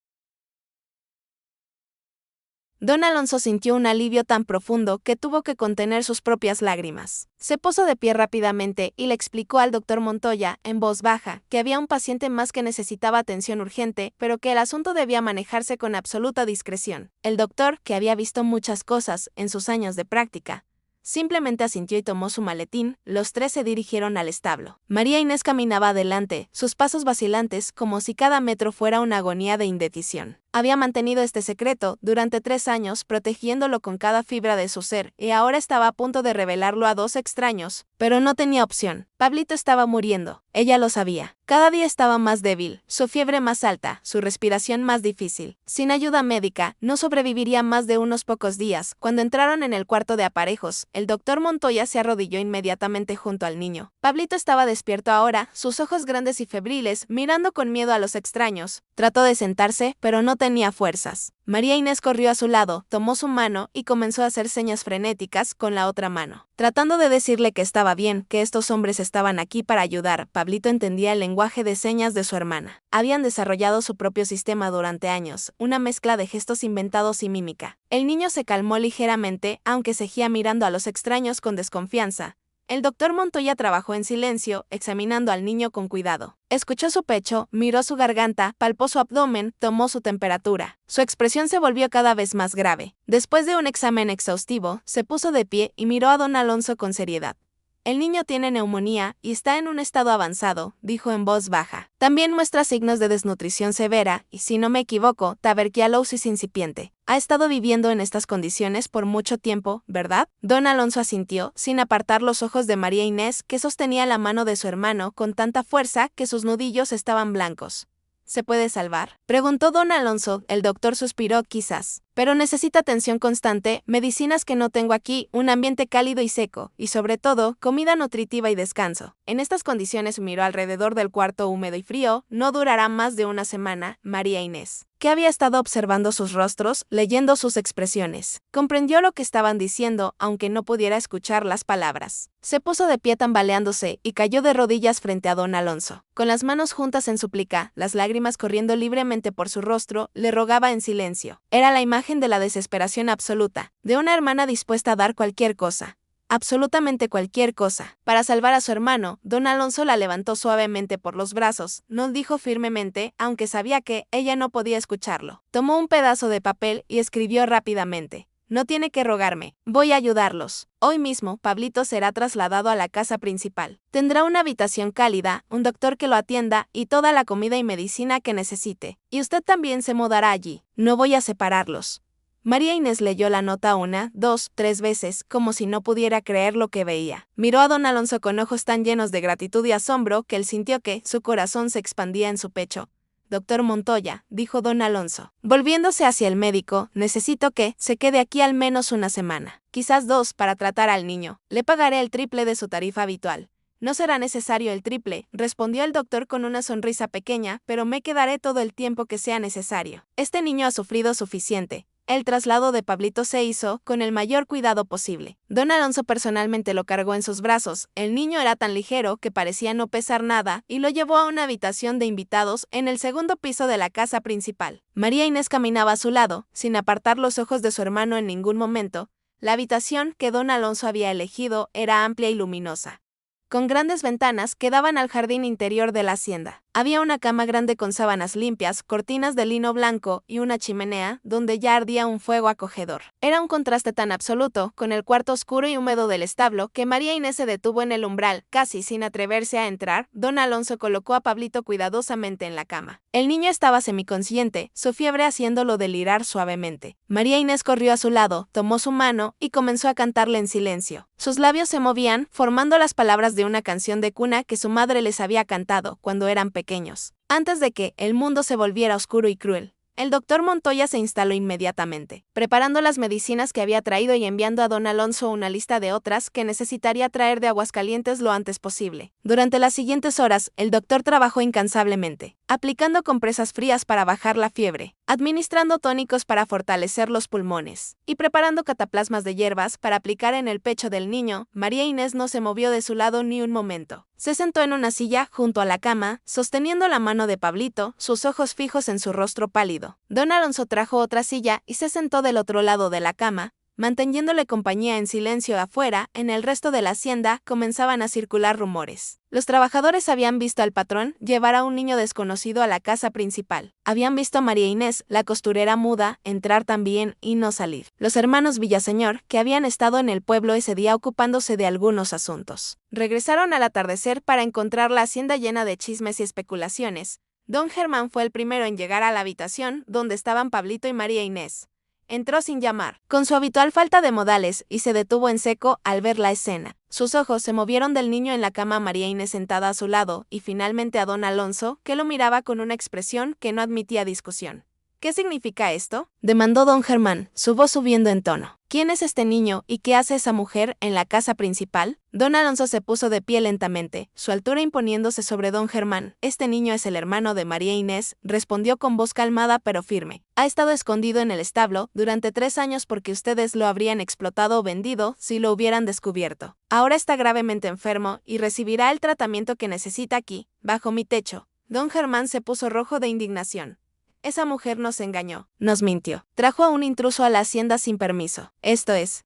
Don Alonso sintió un alivio tan profundo que tuvo que contener sus propias lágrimas. Se puso de pie rápidamente y le explicó al doctor Montoya, en voz baja, que había un paciente más que necesitaba atención urgente, pero que el asunto debía manejarse con absoluta discreción. El doctor, que había visto muchas cosas en sus años de práctica, simplemente asintió y tomó su maletín. Los tres se dirigieron al establo. María Inés caminaba adelante, sus pasos vacilantes, como si cada metro fuera una agonía de indecisión. Había mantenido este secreto durante 3 años, protegiéndolo con cada fibra de su ser, y ahora estaba a punto de revelarlo a 2 extraños, pero no tenía opción. Pablito estaba muriendo. Ella lo sabía. Cada día estaba más débil, su fiebre más alta, su respiración más difícil. Sin ayuda médica, no sobreviviría más de unos pocos días. Cuando entraron en el cuarto de aparejos, el doctor Montoya se arrodilló inmediatamente junto al niño. Pablito estaba despierto ahora, sus ojos grandes y febriles, mirando con miedo a los extraños. Trató de sentarse, pero no tenía fuerzas. María Inés corrió a su lado, tomó su mano y comenzó a hacer señas frenéticas con la otra mano, tratando de decirle que estaba bien, que estos hombres estaban aquí para ayudar. Pablito entendía el lenguaje de señas de su hermana. Habían desarrollado su propio sistema durante años, una mezcla de gestos inventados y mímica. El niño se calmó ligeramente, aunque seguía mirando a los extraños con desconfianza. El doctor Montoya trabajó en silencio, examinando al niño con cuidado. Escuchó su pecho, miró su garganta, palpó su abdomen, tomó su temperatura. Su expresión se volvió cada vez más grave. Después de un examen exhaustivo, se puso de pie y miró a don Alonso con seriedad. El niño tiene neumonía y está en un estado avanzado, dijo en voz baja. También muestra signos de desnutrición severa y, si no me equivoco, tuberculosis incipiente. Ha estado viviendo en estas condiciones por mucho tiempo, ¿verdad? Don Alonso asintió, sin apartar los ojos de María Inés, que sostenía la mano de su hermano con tanta fuerza que sus nudillos estaban blancos. ¿Se puede salvar?, preguntó don Alonso. El doctor suspiró. Quizás, pero necesita atención constante, medicinas que no tengo aquí, un ambiente cálido y seco, y sobre todo, comida nutritiva y descanso. En estas condiciones miró alrededor del cuarto húmedo y frío. No durará más de una semana. María Inés, que había estado observando sus rostros, leyendo sus expresiones, comprendió lo que estaban diciendo, aunque no pudiera escuchar las palabras. Se puso de pie tambaleándose y cayó de rodillas frente a don Alonso. Con las manos juntas en súplica, las lágrimas corriendo libremente por su rostro, le rogaba en silencio. Era la imagen de la desesperación absoluta, de una hermana dispuesta a dar cualquier cosa, absolutamente cualquier cosa, para salvar a su hermano. Don Alonso la levantó suavemente por los brazos, no dijo firmemente, aunque sabía que ella no podía escucharlo. Tomó un pedazo de papel y escribió rápidamente: no tiene que rogarme, voy a ayudarlos. Hoy mismo, Pablito será trasladado a la casa principal. Tendrá una habitación cálida, un doctor que lo atienda y toda la comida y medicina que necesite. Y usted también se mudará allí. No voy a separarlos. María Inés leyó la nota 1, 2, 3 veces, como si no pudiera creer lo que veía. Miró a don Alonso con ojos tan llenos de gratitud y asombro que él sintió que su corazón se expandía en su pecho. Doctor Montoya, dijo don Alonso, volviéndose hacia el médico, necesito que se quede aquí al menos una semana, quizás 2, para tratar al niño. Le pagaré el triple de su tarifa habitual. No será necesario el triple, respondió el doctor con una sonrisa pequeña, pero me quedaré todo el tiempo que sea necesario. Este niño ha sufrido suficiente. El traslado de Pablito se hizo con el mayor cuidado posible. Don Alonso personalmente lo cargó en sus brazos. El niño era tan ligero que parecía no pesar nada y lo llevó a una habitación de invitados en el segundo piso de la casa principal. María Inés caminaba a su lado, sin apartar los ojos de su hermano en ningún momento. La habitación que don Alonso había elegido era amplia y luminosa, con grandes ventanas que daban al jardín interior de la hacienda. Había una cama grande con sábanas limpias, cortinas de lino blanco y una chimenea donde ya ardía un fuego acogedor. Era un contraste tan absoluto con el cuarto oscuro y húmedo del establo que María Inés se detuvo en el umbral, casi sin atreverse a entrar. Don Alonso colocó a Pablito cuidadosamente en la cama. El niño estaba semiconsciente, su fiebre haciéndolo delirar suavemente. María Inés corrió a su lado, tomó su mano y comenzó a cantarle en silencio. Sus labios se movían, formando las palabras de una canción de cuna que su madre les había cantado cuando eran pequeños, antes de que el mundo se volviera oscuro y cruel. El doctor Montoya se instaló inmediatamente, preparando las medicinas que había traído y enviando a don Alonso una lista de otras que necesitaría traer de Aguascalientes lo antes posible. Durante las siguientes horas, el doctor trabajó incansablemente, aplicando compresas frías para bajar la fiebre, administrando tónicos para fortalecer los pulmones, y preparando cataplasmas de hierbas para aplicar en el pecho del niño. María Inés no se movió de su lado ni un momento. Se sentó en una silla junto a la cama, sosteniendo la mano de Pablito, sus ojos fijos en su rostro pálido. Don Alonso trajo otra silla y se sentó del otro lado de la cama, manteniéndole compañía en silencio. Afuera. En el resto de la hacienda comenzaban a circular rumores. Los trabajadores habían visto al patrón llevar a un niño desconocido a la casa principal. Habían visto a María Inés, la costurera muda, entrar también y no salir. Los hermanos Villaseñor, que habían estado en el pueblo ese día ocupándose de algunos asuntos, regresaron al atardecer para encontrar la hacienda llena de chismes y especulaciones. Don Germán fue el primero en llegar a la habitación donde estaban Pablito y María Inés. Entró sin llamar, con su habitual falta de modales, y se detuvo en seco al ver la escena. Sus ojos se movieron del niño en la cama a María Inés sentada a su lado, y finalmente a don Alonso, que lo miraba con una expresión que no admitía discusión. ¿Qué significa esto?, demandó don Germán, su voz subiendo en tono. ¿Quién es este niño y qué hace esa mujer en la casa principal? Don Alonso se puso de pie lentamente, su altura imponiéndose sobre don Germán. Este niño es el hermano de María Inés, respondió con voz calmada pero firme. Ha estado escondido en el establo durante 3 años porque ustedes lo habrían explotado o vendido si lo hubieran descubierto. Ahora está gravemente enfermo y recibirá el tratamiento que necesita aquí, bajo mi techo. Don Germán se puso rojo de indignación. Esa mujer nos engañó, nos mintió, trajo a un intruso a la hacienda sin permiso. Esto es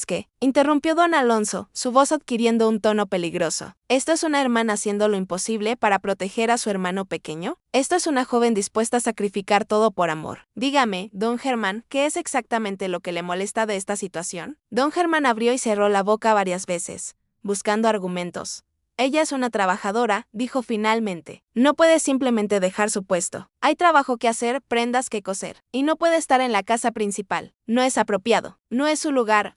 que, interrumpió don Alonso, su voz adquiriendo un tono peligroso. ¿Esto es una hermana haciendo lo imposible para proteger a su hermano pequeño? ¿Esto es una joven dispuesta a sacrificar todo por amor? Dígame, don Germán, ¿qué es exactamente lo que le molesta de esta situación? Don Germán abrió y cerró la boca varias veces, buscando argumentos. Ella es una trabajadora, dijo finalmente. No puede simplemente dejar su puesto. Hay trabajo que hacer, prendas que coser. Y no puede estar en la casa principal. No es apropiado. No es su lugar,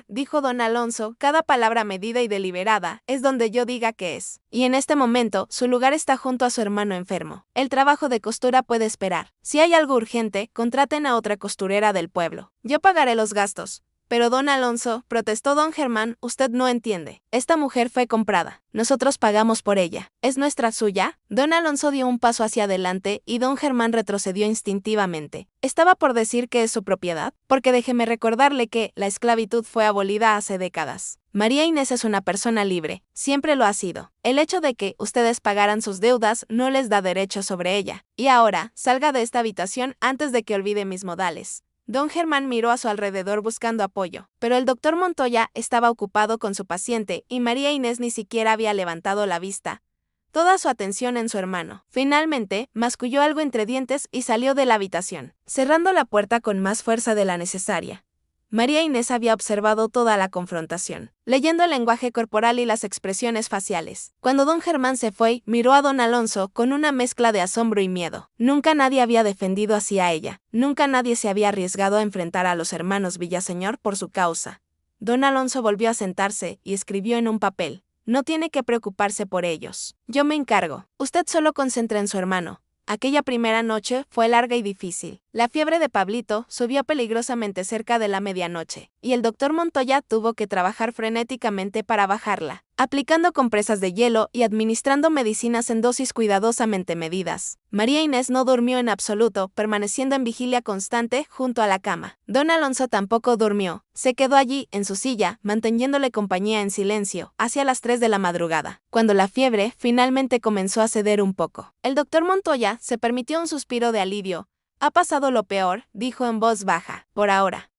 dijo don Alonso, cada palabra medida y deliberada, es donde yo diga que es. Y en este momento, su lugar está junto a su hermano enfermo. El trabajo de costura puede esperar. Si hay algo urgente, contraten a otra costurera del pueblo. Yo pagaré los gastos. Pero don Alonso, protestó don Germán, usted no entiende. Esta mujer fue comprada. Nosotros pagamos por ella. ¿Es nuestra suya? Don Alonso dio un paso hacia adelante y don Germán retrocedió instintivamente. ¿Estaba por decir que es su propiedad? Porque déjeme recordarle que la esclavitud fue abolida hace décadas. María Inés es una persona libre, siempre lo ha sido. El hecho de que ustedes pagaran sus deudas no les da derecho sobre ella. Y ahora, salga de esta habitación antes de que olvide mis modales. Don Germán miró a su alrededor buscando apoyo, pero el doctor Montoya estaba ocupado con su paciente y María Inés ni siquiera había levantado la vista. Toda su atención en su hermano. Finalmente, masculló algo entre dientes y salió de la habitación, cerrando la puerta con más fuerza de la necesaria. María Inés había observado toda la confrontación, leyendo el lenguaje corporal y las expresiones faciales. Cuando don Germán se fue, miró a don Alonso con una mezcla de asombro y miedo. Nunca nadie había defendido así a ella. Nunca nadie se había arriesgado a enfrentar a los hermanos Villaseñor por su causa. Don Alonso volvió a sentarse y escribió en un papel. No tiene que preocuparse por ellos. Yo me encargo. Usted solo concentra en su hermano. Aquella primera noche fue larga y difícil. La fiebre de Pablito subió peligrosamente cerca de la medianoche, y el doctor Montoya tuvo que trabajar frenéticamente para bajarla, aplicando compresas de hielo y administrando medicinas en dosis cuidadosamente medidas. María Inés no durmió en absoluto, permaneciendo en vigilia constante junto a la cama. Don Alonso tampoco durmió. Se quedó allí, en su silla, manteniéndole compañía en silencio, hacia las 3 de la madrugada, cuando la fiebre finalmente comenzó a ceder un poco. El doctor Montoya se permitió un suspiro de alivio. Ha pasado lo peor, dijo en voz baja, por ahora.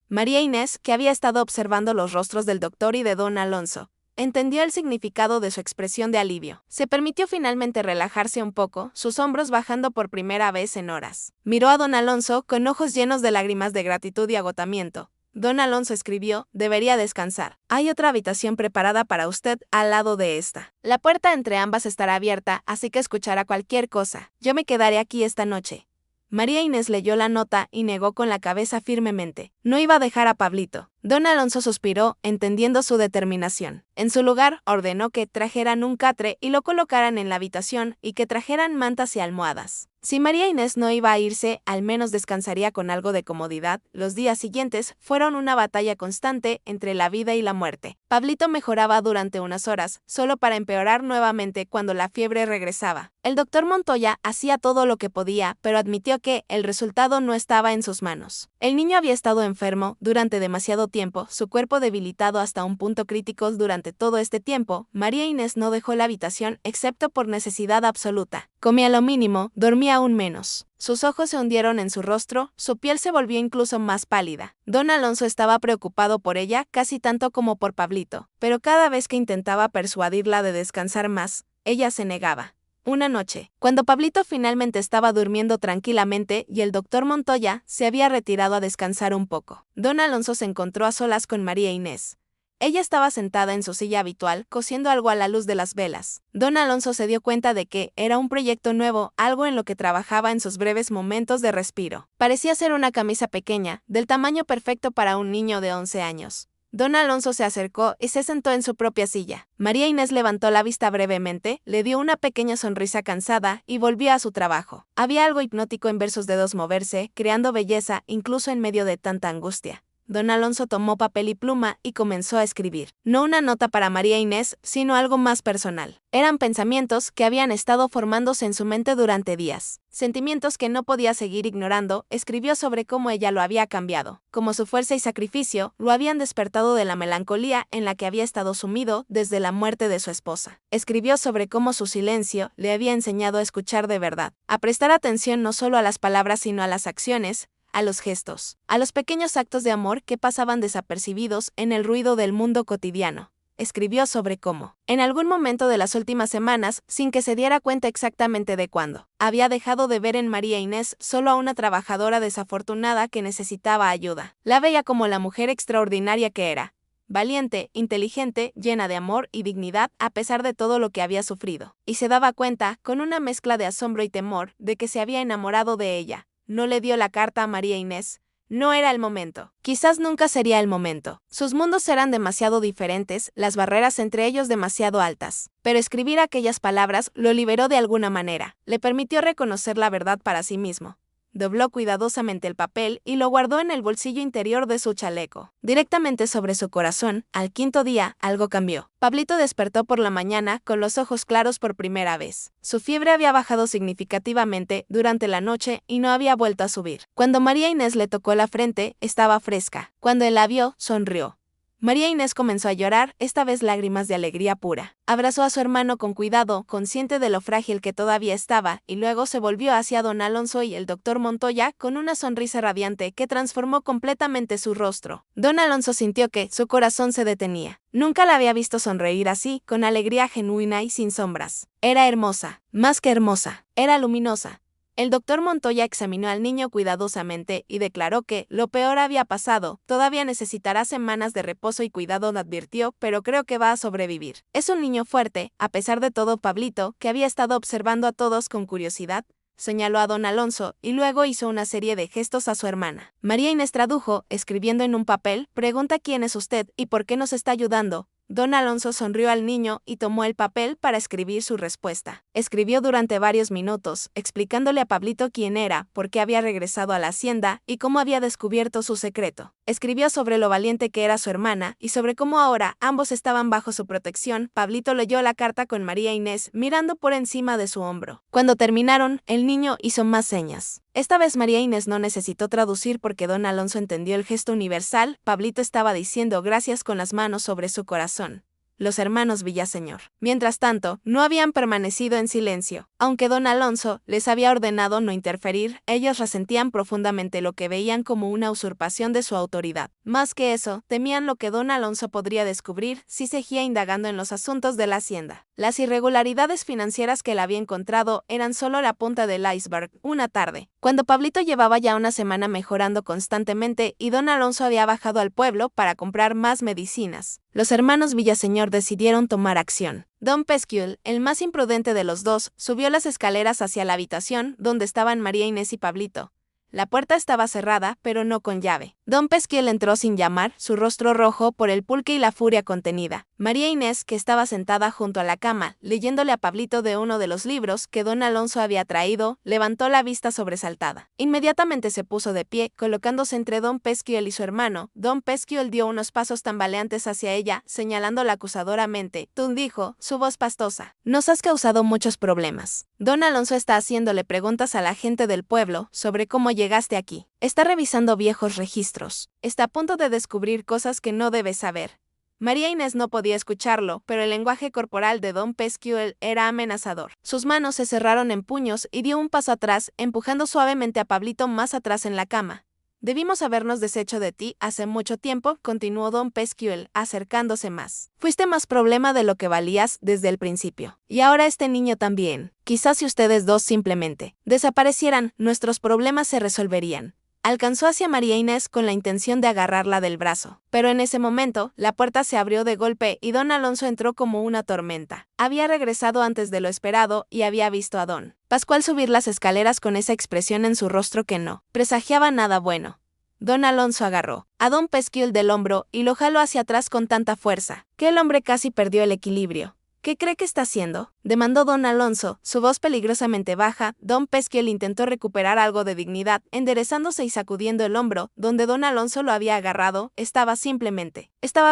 María Inés, que había estado observando los rostros del doctor y de don Alonso, Entendió el significado de su expresión de alivio. Se permitió finalmente relajarse un poco, sus hombros bajando por primera vez en horas. Miró a don Alonso con ojos llenos de lágrimas de gratitud y agotamiento. Don Alonso escribió, debería descansar. Hay otra habitación preparada para usted al lado de esta. La puerta entre ambas estará abierta, así que escuchará cualquier cosa. Yo me quedaré aquí esta noche. María Inés leyó la nota y negó con la cabeza firmemente. No iba a dejar a Pablito. Don Alonso suspiró, entendiendo su determinación. En su lugar, ordenó que trajeran un catre y lo colocaran en la habitación y que trajeran mantas y almohadas. Si María Inés no iba a irse, al menos descansaría con algo de comodidad. Los días siguientes fueron una batalla constante entre la vida y la muerte. Pablito mejoraba durante unas horas, solo para empeorar nuevamente cuando la fiebre regresaba. El doctor Montoya hacía todo lo que podía, pero admitió que el resultado no estaba en sus manos. El niño había estado enfermo durante demasiado tiempo, su cuerpo debilitado hasta un punto crítico. Durante todo este tiempo, María Inés no dejó la habitación excepto por necesidad absoluta. Comía lo mínimo, dormía aún menos. Sus ojos se hundieron en su rostro, su piel se volvió incluso más pálida. Don Alonso estaba preocupado por ella casi tanto como por Pablito, pero cada vez que intentaba persuadirla de descansar más, ella se negaba. Una noche, cuando Pablito finalmente estaba durmiendo tranquilamente y el doctor Montoya se había retirado a descansar un poco, don Alonso se encontró a solas con María Inés. Ella estaba sentada en su silla habitual, cosiendo algo a la luz de las velas. Don Alonso se dio cuenta de que era un proyecto nuevo, algo en lo que trabajaba en sus breves momentos de respiro. Parecía ser una camisa pequeña, del tamaño perfecto para un niño de 11 años. Don Alonso se acercó y se sentó en su propia silla. María Inés levantó la vista brevemente, le dio una pequeña sonrisa cansada y volvió a su trabajo. Había algo hipnótico en ver sus dedos moverse, creando belleza incluso en medio de tanta angustia. Don Alonso tomó papel y pluma y comenzó a escribir. No una nota para María Inés, sino algo más personal. Eran pensamientos que habían estado formándose en su mente durante días. Sentimientos que no podía seguir ignorando. Escribió sobre cómo ella lo había cambiado, cómo su fuerza y sacrificio lo habían despertado de la melancolía en la que había estado sumido desde la muerte de su esposa. Escribió sobre cómo su silencio le había enseñado a escuchar de verdad, a prestar atención no solo a las palabras sino a las acciones, a los gestos, a los pequeños actos de amor que pasaban desapercibidos en el ruido del mundo cotidiano. Escribió sobre cómo, en algún momento de las últimas semanas, sin que se diera cuenta exactamente de cuándo, había dejado de ver en María Inés solo a una trabajadora desafortunada que necesitaba ayuda. La veía como la mujer extraordinaria que era, valiente, inteligente, llena de amor y dignidad a pesar de todo lo que había sufrido. Y se daba cuenta, con una mezcla de asombro y temor, de que se había enamorado de ella. No le dio la carta a María Inés. No era el momento. Quizás nunca sería el momento. Sus mundos eran demasiado diferentes, las barreras entre ellos demasiado altas. Pero escribir aquellas palabras lo liberó de alguna manera. Le permitió reconocer la verdad para sí mismo. Dobló cuidadosamente el papel y lo guardó en el bolsillo interior de su chaleco. Directamente sobre su corazón, al quinto día, algo cambió. Pablito despertó por la mañana con los ojos claros por primera vez. Su fiebre había bajado significativamente durante la noche y no había vuelto a subir. Cuando María Inés le tocó la frente, estaba fresca. Cuando él la vio, sonrió. María Inés comenzó a llorar, esta vez lágrimas de alegría pura. Abrazó a su hermano con cuidado, consciente de lo frágil que todavía estaba, y luego se volvió hacia don Alonso y el doctor Montoya con una sonrisa radiante que transformó completamente su rostro. Don Alonso sintió que su corazón se detenía. Nunca la había visto sonreír así, con alegría genuina y sin sombras. Era hermosa, más que hermosa, era luminosa. El doctor Montoya examinó al niño cuidadosamente y declaró que lo peor había pasado, todavía necesitará semanas de reposo y cuidado, advirtió, pero creo que va a sobrevivir. Es un niño fuerte, a pesar de todo. Pablito, que había estado observando a todos con curiosidad, señaló a don Alonso y luego hizo una serie de gestos a su hermana. María Inés tradujo, escribiendo en un papel, pregunta quién es usted y por qué nos está ayudando. Don Alonso sonrió al niño y tomó el papel para escribir su respuesta. Escribió durante varios minutos, explicándole a Pablito quién era, por qué había regresado a la hacienda y cómo había descubierto su secreto. Escribió sobre lo valiente que era su hermana y sobre cómo ahora ambos estaban bajo su protección. Pablito leyó la carta con María Inés mirando por encima de su hombro. Cuando terminaron, el niño hizo más señas. Esta vez María Inés no necesitó traducir porque don Alonso entendió el gesto universal. Pablito estaba diciendo gracias con las manos sobre su corazón. los hermanos Villaseñor. Mientras tanto, no habían permanecido en silencio. Aunque don Alonso les había ordenado no interferir, ellos resentían profundamente lo que veían como una usurpación de su autoridad. Más que eso, temían lo que don Alonso podría descubrir si seguía indagando en los asuntos de la hacienda. Las irregularidades financieras que él había encontrado eran solo la punta del iceberg. Una tarde, cuando Pablito llevaba ya una semana mejorando constantemente y don Alonso había bajado al pueblo para comprar más medicinas, los hermanos Villaseñor decidieron tomar acción. Don Pesquiel, el más imprudente de los dos, subió las escaleras hacia la habitación donde estaban María Inés y Pablito. La puerta estaba cerrada, pero no con llave. Don Pesquiel entró sin llamar, su rostro rojo por el pulque y la furia contenida. María Inés, que estaba sentada junto a la cama, leyéndole a Pablito de uno de los libros que don Alonso había traído, levantó la vista sobresaltada. Inmediatamente se puso de pie, colocándose entre don Pesquiel y su hermano. Don Pesquiel dio unos pasos tambaleantes hacia ella, señalándola acusadoramente. Tú, dijo, su voz pastosa, nos has causado muchos problemas. Don Alonso está haciéndole preguntas a la gente del pueblo sobre cómo llegaste aquí. Está revisando viejos registros. Está a punto de descubrir cosas que no debes saber. María Inés no podía escucharlo, pero el lenguaje corporal de don Pesquiel era amenazador. Sus manos se cerraron en puños y dio un paso atrás, empujando suavemente a Pablito más atrás en la cama. Debimos habernos deshecho de ti hace mucho tiempo, continuó don Pesquiel, acercándose más. Fuiste más problema de lo que valías desde el principio. Y ahora este niño también. Quizás si ustedes dos simplemente desaparecieran, nuestros problemas se resolverían. Alcanzó hacia María Inés con la intención de agarrarla del brazo. Pero en ese momento, la puerta se abrió de golpe y don Alonso entró como una tormenta. Había regresado antes de lo esperado y había visto a don Pascual subir las escaleras con esa expresión en su rostro que no presagiaba nada bueno. Don Alonso agarró a don Pesquiel del hombro y lo jaló hacia atrás con tanta fuerza que el hombre casi perdió el equilibrio. ¿Qué cree que está haciendo?, demandó don Alonso, su voz peligrosamente baja. Don Pesquiel intentó recuperar algo de dignidad, enderezándose y sacudiendo el hombro, donde don Alonso lo había agarrado. Estaba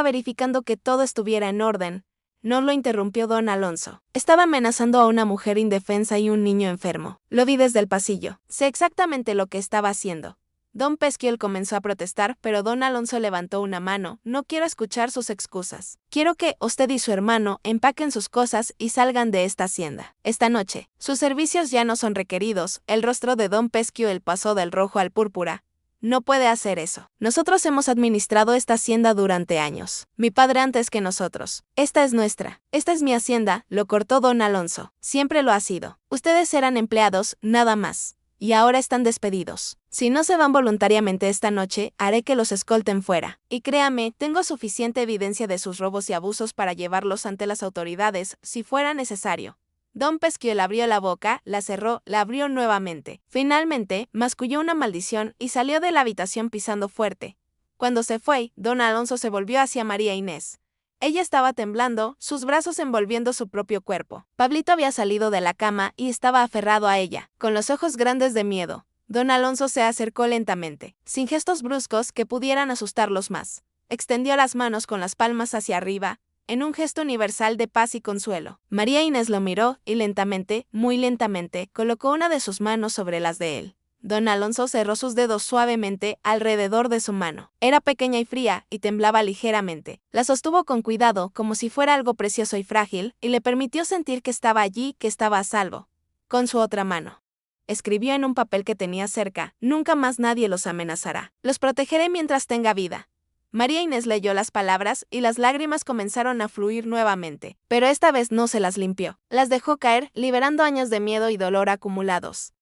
verificando que todo estuviera en orden. No lo interrumpió don Alonso. Estaba amenazando a una mujer indefensa y un niño enfermo. Lo vi desde el pasillo. Sé exactamente lo que estaba haciendo. Don Pesquiel comenzó a protestar, pero don Alonso levantó una mano. No quiero escuchar sus excusas. Quiero que usted y su hermano empaquen sus cosas y salgan de esta hacienda. Esta noche, sus servicios ya no son requeridos. El rostro de don Pesquiel pasó del rojo al púrpura. No puede hacer eso. Nosotros hemos administrado esta hacienda durante años. Mi padre antes que nosotros. Esta es nuestra. Esta es mi hacienda, lo cortó don Alonso. Siempre lo ha sido. Ustedes eran empleados, nada más. Y ahora están despedidos. Si no se van voluntariamente esta noche, haré que los escolten fuera. Y créame, tengo suficiente evidencia de sus robos y abusos para llevarlos ante las autoridades, si fuera necesario. Don Pesquiel abrió la boca, la cerró, la abrió nuevamente. Finalmente, masculló una maldición y salió de la habitación pisando fuerte. Cuando se fue, don Alonso se volvió hacia María Inés. Ella estaba temblando, sus brazos envolviendo su propio cuerpo. Pablito había salido de la cama y estaba aferrado a ella, con los ojos grandes de miedo. Don Alonso se acercó lentamente, sin gestos bruscos que pudieran asustarlos más. Extendió las manos con las palmas hacia arriba, en un gesto universal de paz y consuelo. María Inés lo miró y lentamente, muy lentamente, colocó una de sus manos sobre las de él. Don Alonso cerró sus dedos suavemente alrededor de su mano. Era pequeña y fría y temblaba ligeramente. La sostuvo con cuidado, como si fuera algo precioso y frágil, y le permitió sentir que estaba allí, que estaba a salvo. Con su otra mano, escribió en un papel que tenía cerca: nunca más nadie los amenazará. Los protegeré mientras tenga vida. María Inés leyó las palabras y las lágrimas comenzaron a fluir nuevamente, pero esta vez no se las limpió. Las dejó caer, liberando años de miedo y dolor acumulados.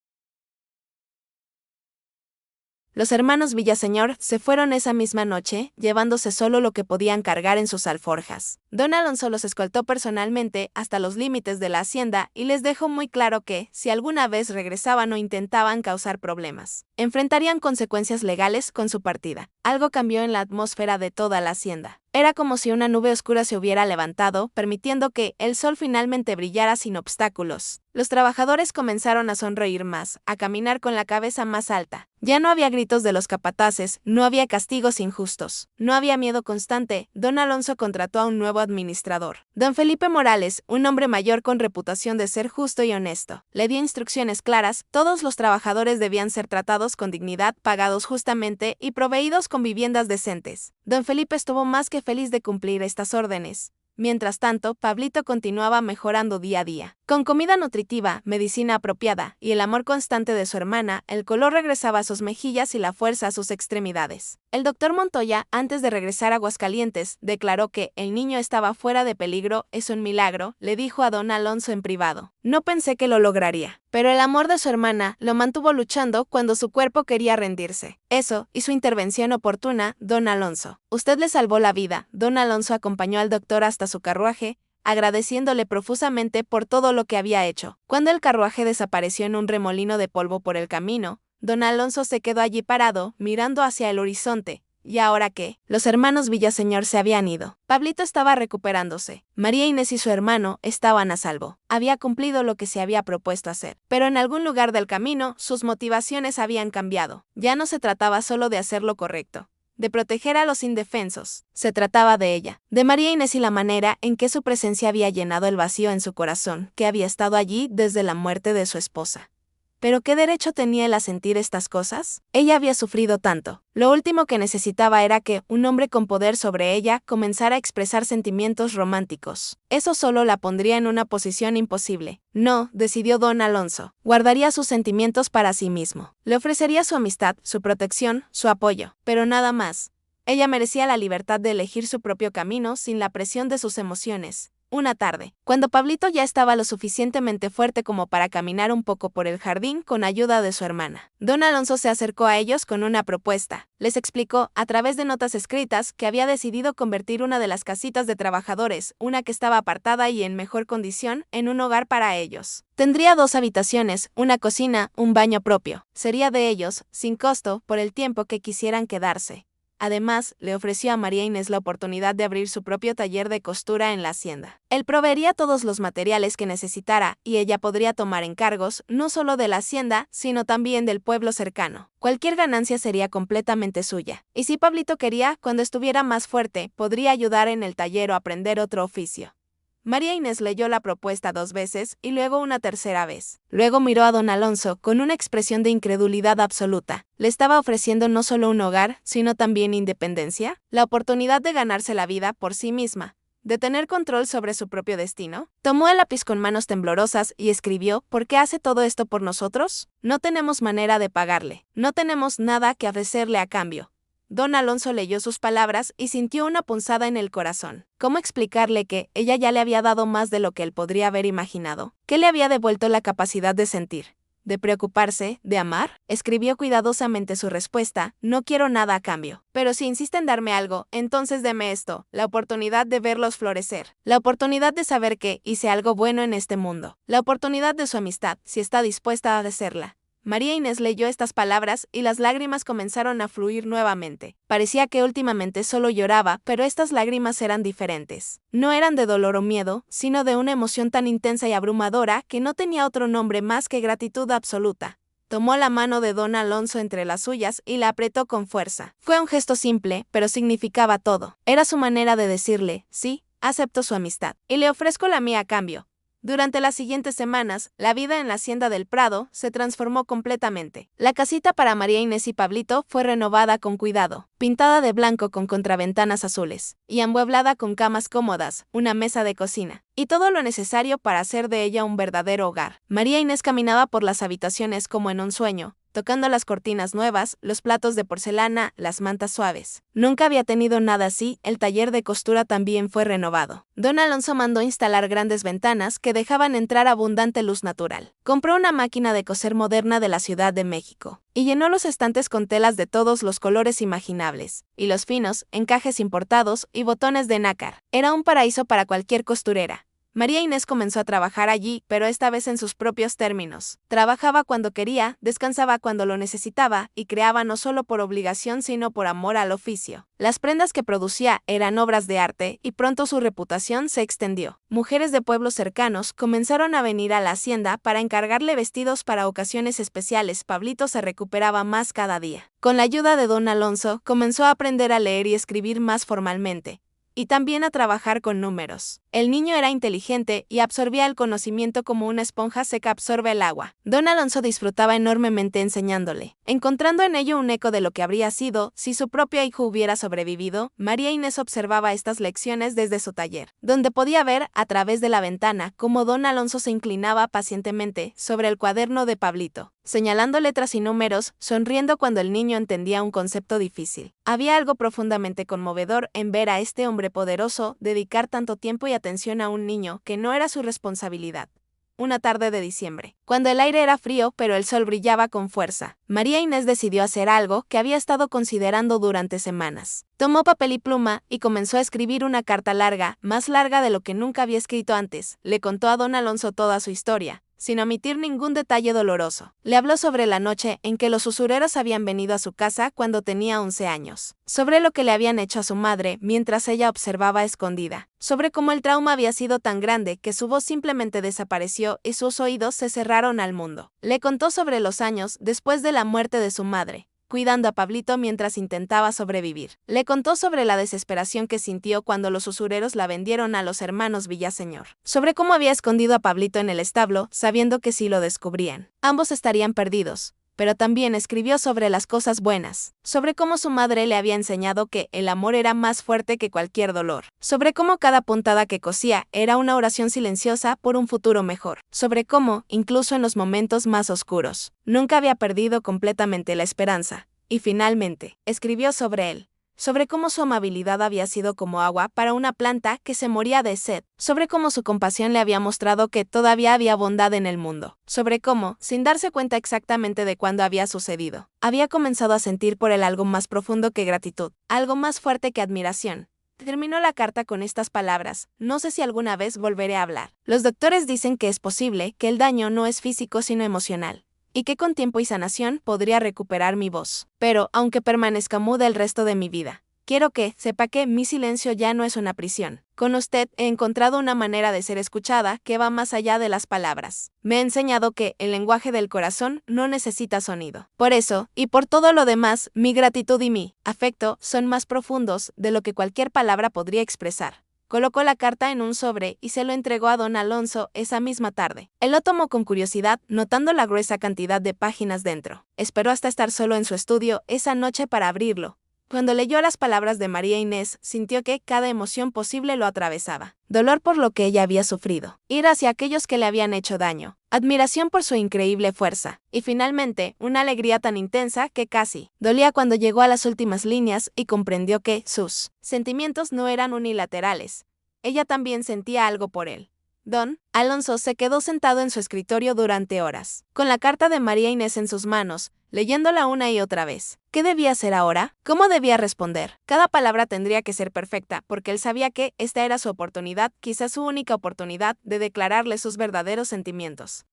Los hermanos Villaseñor se fueron esa misma noche, llevándose solo lo que podían cargar en sus alforjas. Don Alonso los escoltó personalmente hasta los límites de la hacienda y les dejó muy claro que, si alguna vez regresaban o intentaban causar problemas, enfrentarían consecuencias legales con su partida. Algo cambió en la atmósfera de toda la hacienda. Era como si una nube oscura se hubiera levantado, permitiendo que el sol finalmente brillara sin obstáculos. Los trabajadores comenzaron a sonreír más, a caminar con la cabeza más alta. Ya no había gritos de los capataces, no había castigos injustos, no había miedo constante. Don Alonso contrató a un nuevo administrador, don Felipe Morales, un hombre mayor con reputación de ser justo y honesto. Le dio instrucciones claras: todos los trabajadores debían ser tratados con dignidad, pagados justamente y proveídos con viviendas decentes. Don Felipe estuvo más que feliz de cumplir estas órdenes. Mientras tanto, Pablito continuaba mejorando día a día. Con comida nutritiva, medicina apropiada y el amor constante de su hermana, el color regresaba a sus mejillas y la fuerza a sus extremidades. El doctor Montoya, antes de regresar a Aguascalientes, declaró que el niño estaba fuera de peligro, es un milagro, le dijo a don Alonso en privado. No pensé que lo lograría. Pero el amor de su hermana lo mantuvo luchando cuando su cuerpo quería rendirse. Eso, y su intervención oportuna, don Alonso. Usted le salvó la vida. Don Alonso acompañó al doctor hasta su carruaje, agradeciéndole profusamente por todo lo que había hecho. Cuando el carruaje desapareció en un remolino de polvo por el camino, don Alonso se quedó allí parado, mirando hacia el horizonte. ¿Y ahora qué? Los hermanos Villaseñor se habían ido. Pablito estaba recuperándose. María Inés y su hermano estaban a salvo. Había cumplido lo que se había propuesto hacer. Pero en algún lugar del camino, sus motivaciones habían cambiado. Ya no se trataba solo de hacer lo correcto, de proteger a los indefensos. Se trataba de ella, de María Inés y la manera en que su presencia había llenado el vacío en su corazón, que había estado allí desde la muerte de su esposa. ¿Pero qué derecho tenía él a sentir estas cosas? Ella había sufrido tanto. Lo último que necesitaba era que un hombre con poder sobre ella comenzara a expresar sentimientos románticos. Eso solo la pondría en una posición imposible. No, decidió don Alonso. Guardaría sus sentimientos para sí mismo. Le ofrecería su amistad, su protección, su apoyo, pero nada más. Ella merecía la libertad de elegir su propio camino sin la presión de sus emociones. Una tarde, cuando Pablito ya estaba lo suficientemente fuerte como para caminar un poco por el jardín con ayuda de su hermana, don Alonso se acercó a ellos con una propuesta. Les explicó, a través de notas escritas, que había decidido convertir una de las casitas de trabajadores, una que estaba apartada y en mejor condición, en un hogar para ellos. Tendría 2 habitaciones, una cocina, un baño propio. Sería de ellos, sin costo, por el tiempo que quisieran quedarse. Además, le ofreció a María Inés la oportunidad de abrir su propio taller de costura en la hacienda. Él proveería todos los materiales que necesitara y ella podría tomar encargos no solo de la hacienda, sino también del pueblo cercano. Cualquier ganancia sería completamente suya. Y si Pablito quería, cuando estuviera más fuerte, podría ayudar en el taller o aprender otro oficio. María Inés leyó la propuesta 2 veces y luego una tercera vez. Luego miró a don Alonso con una expresión de incredulidad absoluta. ¿Le estaba ofreciendo no solo un hogar, sino también independencia? ¿La oportunidad de ganarse la vida por sí misma? ¿De tener control sobre su propio destino? Tomó el lápiz con manos temblorosas y escribió: ¿por qué hace todo esto por nosotros? No tenemos manera de pagarle. No tenemos nada que ofrecerle a cambio. Don Alonso leyó sus palabras y sintió una punzada en el corazón. ¿Cómo explicarle que ella ya le había dado más de lo que él podría haber imaginado? ¿Qué le había devuelto la capacidad de sentir, de preocuparse, de amar? Escribió cuidadosamente su respuesta: no quiero nada a cambio. Pero si insiste en darme algo, entonces deme esto, la oportunidad de verlos florecer, la oportunidad de saber que hice algo bueno en este mundo, la oportunidad de su amistad, si está dispuesta a hacerla. María Inés leyó estas palabras y las lágrimas comenzaron a fluir nuevamente. Parecía que últimamente solo lloraba, pero estas lágrimas eran diferentes. No eran de dolor o miedo, sino de una emoción tan intensa y abrumadora que no tenía otro nombre más que gratitud absoluta. Tomó la mano de don Alonso entre las suyas y la apretó con fuerza. Fue un gesto simple, pero significaba todo. Era su manera de decirle: sí, acepto su amistad, y le ofrezco la mía a cambio. Durante las siguientes semanas, la vida en la hacienda del Prado se transformó completamente. La casita para María Inés y Pablito fue renovada con cuidado, pintada de blanco con contraventanas azules, y amueblada con camas cómodas, una mesa de cocina, y todo lo necesario para hacer de ella un verdadero hogar. María Inés caminaba por las habitaciones como en un sueño, tocando las cortinas nuevas, los platos de porcelana, las mantas suaves. Nunca había tenido nada así. El taller de costura también fue renovado. Don Alonso mandó instalar grandes ventanas que dejaban entrar abundante luz natural. Compró una máquina de coser moderna de la Ciudad de México y llenó los estantes con telas de todos los colores imaginables, y los finos, encajes importados y botones de nácar. Era un paraíso para cualquier costurera. María Inés comenzó a trabajar allí, pero esta vez en sus propios términos. Trabajaba cuando quería, descansaba cuando lo necesitaba, y creaba no solo por obligación sino por amor al oficio. Las prendas que producía eran obras de arte, y pronto su reputación se extendió. Mujeres de pueblos cercanos comenzaron a venir a la hacienda para encargarle vestidos para ocasiones especiales. Pablito se recuperaba más cada día. Con la ayuda de don Alonso, comenzó a aprender a leer y escribir más formalmente, y también a trabajar con números. El niño era inteligente y absorbía el conocimiento como una esponja seca absorbe el agua. Don Alonso disfrutaba enormemente enseñándole, encontrando en ello un eco de lo que habría sido si su propio hijo hubiera sobrevivido. María Inés observaba estas lecciones desde su taller, donde podía ver, a través de la ventana, cómo don Alonso se inclinaba pacientemente sobre el cuaderno de Pablito, señalando letras y números, sonriendo cuando el niño entendía un concepto difícil. Había algo profundamente conmovedor en ver a este hombre poderoso dedicar tanto tiempo y atención a un niño que no era su responsabilidad. Una tarde de diciembre, cuando el aire era frío pero el sol brillaba con fuerza, María Inés decidió hacer algo que había estado considerando durante semanas. Tomó papel y pluma y comenzó a escribir una carta larga, más larga de lo que nunca había escrito antes. Le contó a don Alonso toda su historia, sin omitir ningún detalle doloroso. Le habló sobre la noche en que los usureros habían venido a su casa cuando tenía 11 años, sobre lo que le habían hecho a su madre mientras ella observaba escondida, sobre cómo el trauma había sido tan grande que su voz simplemente desapareció y sus oídos se cerraron al mundo. Le contó sobre los años después de la muerte de su madre, cuidando a Pablito mientras intentaba sobrevivir. Le contó sobre la desesperación que sintió cuando los usureros la vendieron a los hermanos Villaseñor, sobre cómo había escondido a Pablito en el establo, sabiendo que si lo descubrían, ambos estarían perdidos. Pero también escribió sobre las cosas buenas, sobre cómo su madre le había enseñado que el amor era más fuerte que cualquier dolor, sobre cómo cada puntada que cosía era una oración silenciosa por un futuro mejor, sobre cómo, incluso en los momentos más oscuros, nunca había perdido completamente la esperanza, y finalmente, escribió sobre él, sobre cómo su amabilidad había sido como agua para una planta que se moría de sed, sobre cómo su compasión le había mostrado que todavía había bondad en el mundo, sobre cómo, sin darse cuenta exactamente de cuándo había sucedido, había comenzado a sentir por él algo más profundo que gratitud, algo más fuerte que admiración. Terminó la carta con estas palabras: no sé si alguna vez volveré a hablar. Los doctores dicen que es posible que el daño no es físico sino emocional, y que con tiempo y sanación podría recuperar mi voz. Pero, aunque permanezca muda el resto de mi vida, quiero que sepa que mi silencio ya no es una prisión. Con usted he encontrado una manera de ser escuchada que va más allá de las palabras. Me ha enseñado que el lenguaje del corazón no necesita sonido. Por eso, y por todo lo demás, mi gratitud y mi afecto son más profundos de lo que cualquier palabra podría expresar. Colocó la carta en un sobre y se lo entregó a don Alonso esa misma tarde. Él lo tomó con curiosidad, notando la gruesa cantidad de páginas dentro. Esperó hasta estar solo en su estudio esa noche para abrirlo. Cuando leyó las palabras de María Inés, sintió que cada emoción posible lo atravesaba. Dolor por lo que ella había sufrido, ira hacia aquellos que le habían hecho daño, admiración por su increíble fuerza, y finalmente, una alegría tan intensa que casi dolía cuando llegó a las últimas líneas y comprendió que sus sentimientos no eran unilaterales. Ella también sentía algo por él. Don Alonso se quedó sentado en su escritorio durante horas, con la carta de María Inés en sus manos, leyéndola una y otra vez. ¿Qué debía hacer ahora? ¿Cómo debía responder? Cada palabra tendría que ser perfecta, porque él sabía que esta era su oportunidad, quizás su única oportunidad, de declararle sus verdaderos sentimientos.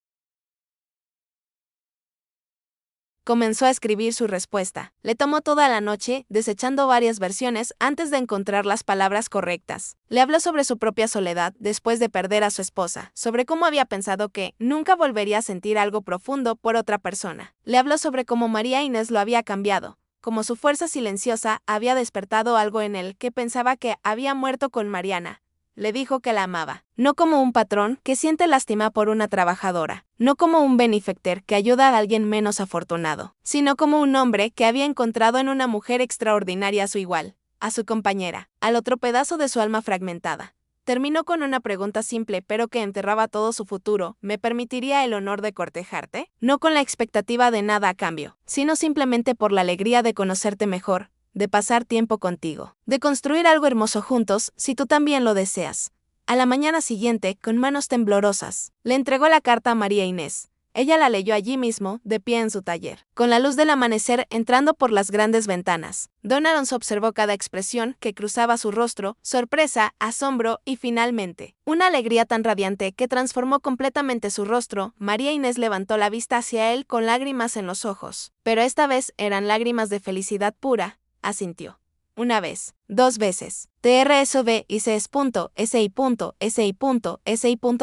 Comenzó a escribir su respuesta. Le tomó toda la noche, desechando varias versiones antes de encontrar las palabras correctas. Le habló sobre su propia soledad después de perder a su esposa, sobre cómo había pensado que nunca volvería a sentir algo profundo por otra persona. Le habló sobre cómo María Inés lo había cambiado, como su fuerza silenciosa había despertado algo en él que pensaba que había muerto con Mariana. Le dijo que la amaba, no como un patrón que siente lástima por una trabajadora, no como un benefactor que ayuda a alguien menos afortunado, sino como un hombre que había encontrado en una mujer extraordinaria a su igual, a su compañera, al otro pedazo de su alma fragmentada. Terminó con una pregunta simple pero que enterraba todo su futuro: ¿me permitiría el honor de cortejarte? No con la expectativa de nada a cambio, sino simplemente por la alegría de conocerte mejor, de pasar tiempo contigo, de construir algo hermoso juntos, si tú también lo deseas. A la mañana siguiente, con manos temblorosas, le entregó la carta a María Inés. Ella la leyó allí mismo, de pie en su taller, con la luz del amanecer entrando por las grandes ventanas. Don Alonso observó cada expresión que cruzaba su rostro: sorpresa, asombro y finalmente, una alegría tan radiante que transformó completamente su rostro. María Inés levantó la vista hacia él con lágrimas en los ojos, pero esta vez eran lágrimas de felicidad pura. Asintió. Una vez, dos veces. TRSV y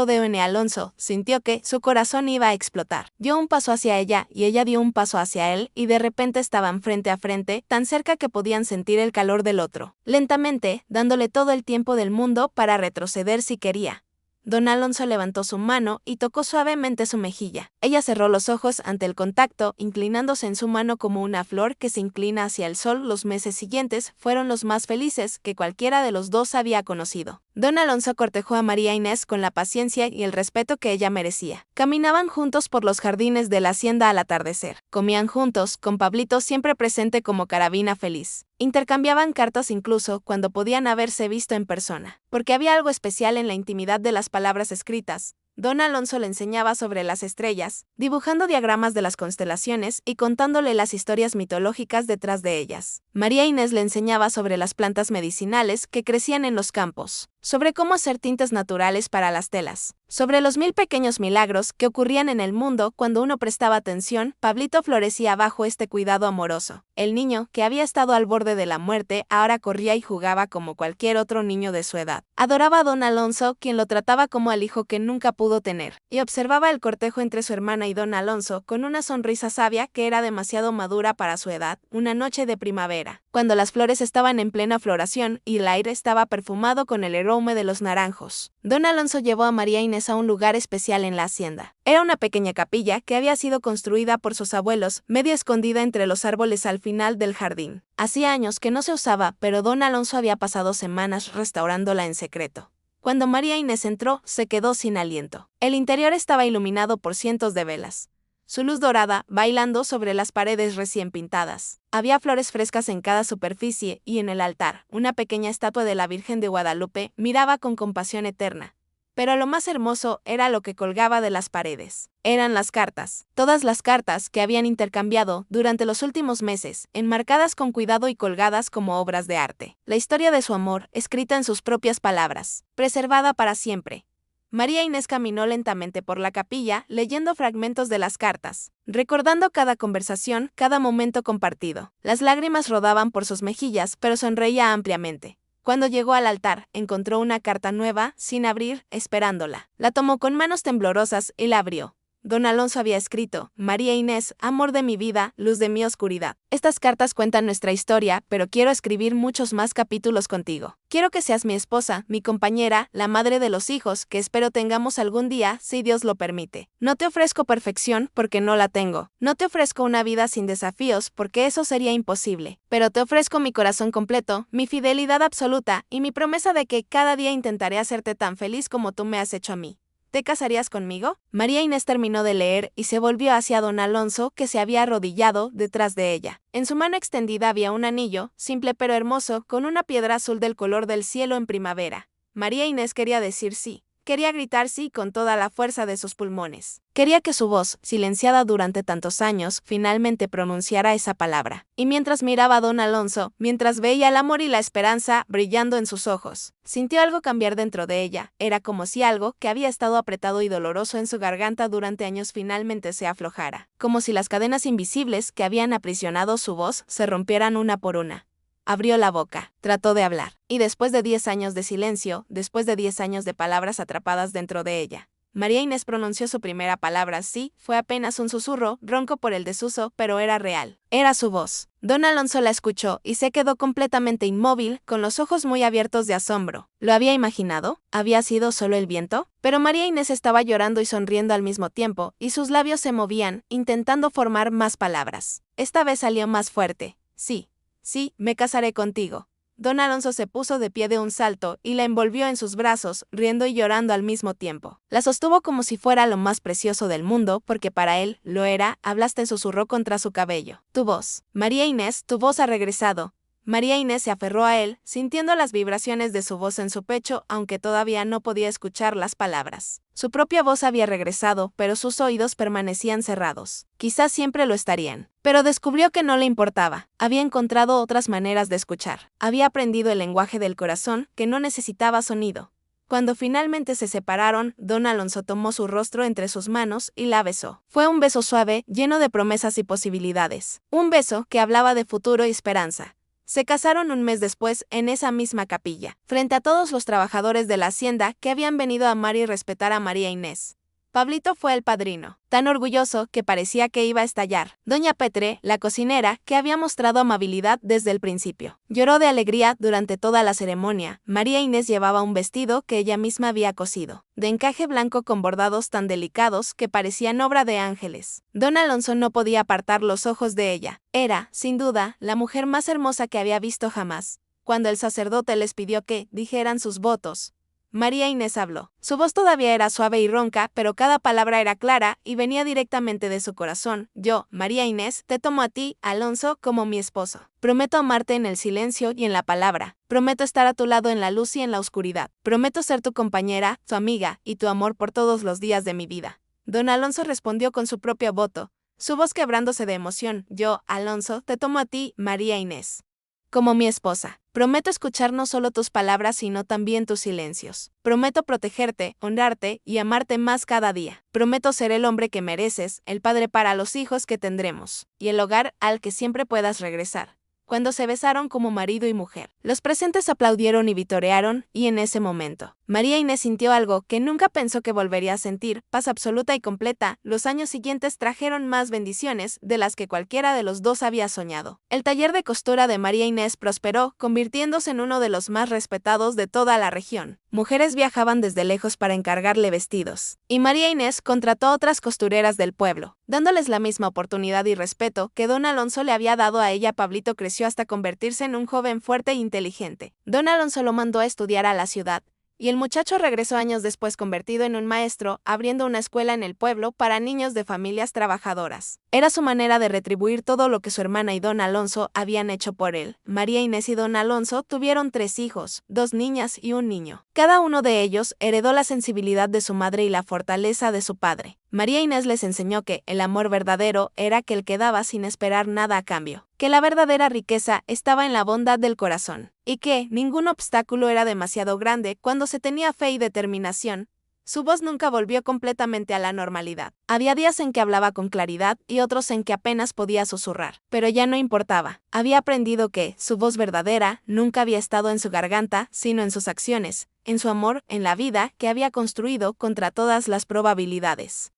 Don Alonso sintió que su corazón iba a explotar. Dio un paso hacia ella y ella dio un paso hacia él y de repente estaban frente a frente, tan cerca que podían sentir el calor del otro. Lentamente, dándole todo el tiempo del mundo para retroceder si quería. Don Alonso levantó su mano y tocó suavemente su mejilla. Ella cerró los ojos ante el contacto, inclinándose en su mano como una flor que se inclina hacia el sol. Los meses siguientes fueron los más felices que cualquiera de los dos había conocido. Don Alonso cortejó a María Inés con la paciencia y el respeto que ella merecía. Caminaban juntos por los jardines de la hacienda al atardecer. Comían juntos, con Pablito siempre presente como carabina feliz. Intercambiaban cartas incluso cuando podían haberse visto en persona. Porque había algo especial en la intimidad de las palabras escritas. Don Alonso le enseñaba sobre las estrellas, dibujando diagramas de las constelaciones y contándole las historias mitológicas detrás de ellas. María Inés le enseñaba sobre las plantas medicinales que crecían en los campos, sobre cómo hacer tintes naturales para las telas, sobre los 1000 pequeños milagros que ocurrían en el mundo cuando uno prestaba atención. Pablito florecía bajo este cuidado amoroso. El niño, que había estado al borde de la muerte, ahora corría y jugaba como cualquier otro niño de su edad. Adoraba a Don Alonso, quien lo trataba como al hijo que nunca pudo tener, y observaba el cortejo entre su hermana y Don Alonso con una sonrisa sabia que era demasiado madura para su edad. Una noche de primavera, cuando las flores estaban en plena floración y el aire estaba perfumado con el aroma de los naranjos, Don Alonso llevó a María Inés a un lugar especial en la hacienda. Era una pequeña capilla que había sido construida por sus abuelos, medio escondida entre los árboles al final del jardín. Hacía años que no se usaba, pero Don Alonso había pasado semanas restaurándola en secreto. Cuando María Inés entró, se quedó sin aliento. El interior estaba iluminado por cientos de velas, su luz dorada bailando sobre las paredes recién pintadas. Había flores frescas en cada superficie y en el altar, una pequeña estatua de la Virgen de Guadalupe miraba con compasión eterna. Pero lo más hermoso era lo que colgaba de las paredes. Eran las cartas, todas las cartas que habían intercambiado durante los últimos meses, enmarcadas con cuidado y colgadas como obras de arte. La historia de su amor, escrita en sus propias palabras, preservada para siempre. María Inés caminó lentamente por la capilla, leyendo fragmentos de las cartas, recordando cada conversación, cada momento compartido. Las lágrimas rodaban por sus mejillas, pero sonreía ampliamente. Cuando llegó al altar, encontró una carta nueva, sin abrir, esperándola. La tomó con manos temblorosas y la abrió. Don Alonso había escrito: María Inés, amor de mi vida, luz de mi oscuridad. Estas cartas cuentan nuestra historia, pero quiero escribir muchos más capítulos contigo. Quiero que seas mi esposa, mi compañera, la madre de los hijos que espero tengamos algún día, si Dios lo permite. No te ofrezco perfección, porque no la tengo. No te ofrezco una vida sin desafíos, porque eso sería imposible. Pero te ofrezco mi corazón completo, mi fidelidad absoluta y mi promesa de que cada día intentaré hacerte tan feliz como tú me has hecho a mí. ¿Te casarías conmigo? María Inés terminó de leer y se volvió hacia Don Alonso, que se había arrodillado detrás de ella. En su mano extendida había un anillo, simple pero hermoso, con una piedra azul del color del cielo en primavera. María Inés quería decir sí. Quería gritar sí con toda la fuerza de sus pulmones. Quería que su voz, silenciada durante tantos años, finalmente pronunciara esa palabra. Y mientras miraba a Don Alonso, mientras veía el amor y la esperanza brillando en sus ojos, sintió algo cambiar dentro de ella. Era como si algo que había estado apretado y doloroso en su garganta durante años finalmente se aflojara. Como si las cadenas invisibles que habían aprisionado su voz se rompieran una por una. Abrió la boca, trató de hablar, y después de 10 años de silencio, después de 10 años de palabras atrapadas dentro de ella, María Inés pronunció su primera palabra. Sí, fue apenas un susurro, ronco por el desuso, pero era real. Era su voz. Don Alonso la escuchó y se quedó completamente inmóvil, con los ojos muy abiertos de asombro. ¿Lo había imaginado? ¿Había sido solo el viento? Pero María Inés estaba llorando y sonriendo al mismo tiempo, y sus labios se movían, intentando formar más palabras. Esta vez salió más fuerte. Sí. Sí, me casaré contigo. Don Alonso se puso de pie de un salto y la envolvió en sus brazos, riendo y llorando al mismo tiempo. La sostuvo como si fuera lo más precioso del mundo, porque para él lo era. Hablaste, susurró contra su cabello. Tu voz. María Inés, tu voz ha regresado. María Inés se aferró a él, sintiendo las vibraciones de su voz en su pecho, aunque todavía no podía escuchar las palabras. Su propia voz había regresado, pero sus oídos permanecían cerrados. Quizás siempre lo estarían. Pero descubrió que no le importaba. Había encontrado otras maneras de escuchar. Había aprendido el lenguaje del corazón, que no necesitaba sonido. Cuando finalmente se separaron, Don Alonso tomó su rostro entre sus manos y la besó. Fue un beso suave, lleno de promesas y posibilidades. Un beso que hablaba de futuro y esperanza. Se casaron un mes después en esa misma capilla, frente a todos los trabajadores de la hacienda que habían venido a amar y respetar a María Inés. Pablito fue el padrino, tan orgulloso que parecía que iba a estallar. Doña Petre, la cocinera, que había mostrado amabilidad desde el principio, lloró de alegría durante toda la ceremonia. María Inés llevaba un vestido que ella misma había cosido, de encaje blanco con bordados tan delicados que parecían obra de ángeles. Don Alonso no podía apartar los ojos de ella. Era, sin duda, la mujer más hermosa que había visto jamás. Cuando el sacerdote les pidió que dijeran sus votos, María Inés habló. Su voz todavía era suave y ronca, pero cada palabra era clara y venía directamente de su corazón. Yo, María Inés, te tomo a ti, Alonso, como mi esposo. Prometo amarte en el silencio y en la palabra. Prometo estar a tu lado en la luz y en la oscuridad. Prometo ser tu compañera, tu amiga y tu amor por todos los días de mi vida. Don Alonso respondió con su propio voto, su voz quebrándose de emoción. Yo, Alonso, te tomo a ti, María Inés, como mi esposa. Prometo escuchar no solo tus palabras sino también tus silencios. Prometo protegerte, honrarte y amarte más cada día. Prometo ser el hombre que mereces, el padre para los hijos que tendremos, y el hogar al que siempre puedas regresar. Cuando se besaron como marido y mujer, los presentes aplaudieron y vitorearon, y en ese momento, María Inés sintió algo que nunca pensó que volvería a sentir, paz absoluta y completa. Los años siguientes trajeron más bendiciones de las que cualquiera de los dos había soñado. El taller de costura de María Inés prosperó, convirtiéndose en uno de los más respetados de toda la región. Mujeres viajaban desde lejos para encargarle vestidos, y María Inés contrató a otras costureras del pueblo, dándoles la misma oportunidad y respeto que don Alonso le había dado a ella. Pablito creció hasta convertirse en un joven fuerte e inteligente. Don Alonso lo mandó a estudiar a la ciudad, y el muchacho regresó años después convertido en un maestro, abriendo una escuela en el pueblo para niños de familias trabajadoras. Era su manera de retribuir todo lo que su hermana y don Alonso habían hecho por él. María Inés y don Alonso tuvieron 3 hijos, 2 niñas y un niño. Cada uno de ellos heredó la sensibilidad de su madre y la fortaleza de su padre. María Inés les enseñó que el amor verdadero era aquel que daba sin esperar nada a cambio, que la verdadera riqueza estaba en la bondad del corazón, y que ningún obstáculo era demasiado grande cuando se tenía fe y determinación. Su voz nunca volvió completamente a la normalidad. Había días en que hablaba con claridad y otros en que apenas podía susurrar, pero ya no importaba. Había aprendido que su voz verdadera nunca había estado en su garganta, sino en sus acciones, en su amor, en la vida que había construido contra todas las probabilidades.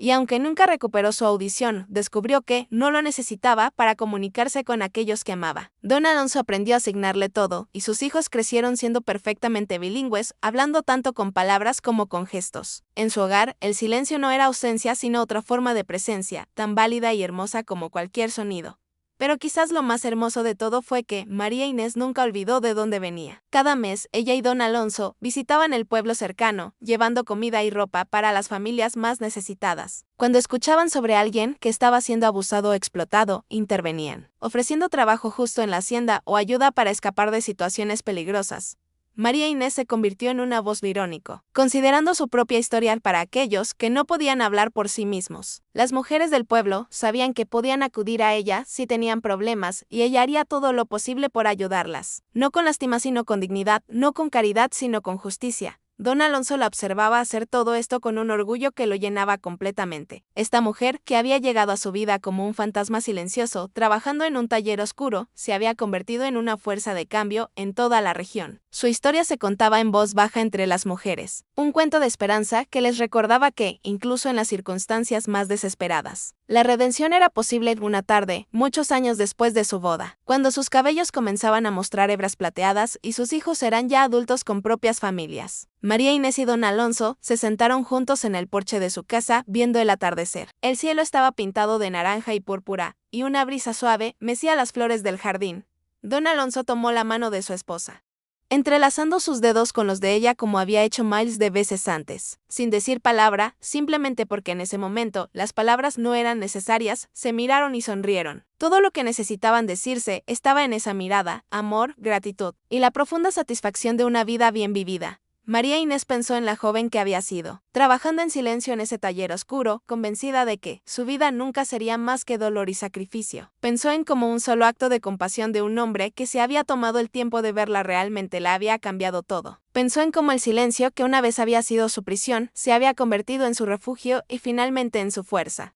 Y aunque nunca recuperó su audición, descubrió que no lo necesitaba para comunicarse con aquellos que amaba. Don Alonso aprendió a asignarle todo, y sus hijos crecieron siendo perfectamente bilingües, hablando tanto con palabras como con gestos. En su hogar, el silencio no era ausencia sino otra forma de presencia, tan válida y hermosa como cualquier sonido. Pero quizás lo más hermoso de todo fue que María Inés nunca olvidó de dónde venía. Cada mes, ella y don Alonso visitaban el pueblo cercano, llevando comida y ropa para las familias más necesitadas. Cuando escuchaban sobre alguien que estaba siendo abusado o explotado, intervenían, ofreciendo trabajo justo en la hacienda o ayuda para escapar de situaciones peligrosas. María Inés se convirtió en una voz irónico, considerando su propia historia para aquellos que no podían hablar por sí mismos. Las mujeres del pueblo sabían que podían acudir a ella si tenían problemas y ella haría todo lo posible por ayudarlas. No con lástima sino con dignidad, no con caridad sino con justicia. Don Alonso la observaba hacer todo esto con un orgullo que lo llenaba completamente. Esta mujer, que había llegado a su vida como un fantasma silencioso, trabajando en un taller oscuro, se había convertido en una fuerza de cambio en toda la región. Su historia se contaba en voz baja entre las mujeres, un cuento de esperanza que les recordaba que, incluso en las circunstancias más desesperadas, la redención era posible una tarde, muchos años después de su boda, cuando sus cabellos comenzaban a mostrar hebras plateadas y sus hijos eran ya adultos con propias familias. María Inés y don Alonso se sentaron juntos en el porche de su casa viendo el atardecer. El cielo estaba pintado de naranja y púrpura, y una brisa suave mecía las flores del jardín. Don Alonso tomó la mano de su esposa, entrelazando sus dedos con los de ella como había hecho miles de veces antes. Sin decir palabra, simplemente porque en ese momento las palabras no eran necesarias, se miraron y sonrieron. Todo lo que necesitaban decirse estaba en esa mirada: amor, gratitud y la profunda satisfacción de una vida bien vivida. María Inés pensó en la joven que había sido, trabajando en silencio en ese taller oscuro, convencida de que su vida nunca sería más que dolor y sacrificio. Pensó en cómo un solo acto de compasión de un hombre que se había tomado el tiempo de verla realmente la había cambiado todo. Pensó en cómo el silencio, que una vez había sido su prisión, se había convertido en su refugio y finalmente en su fuerza.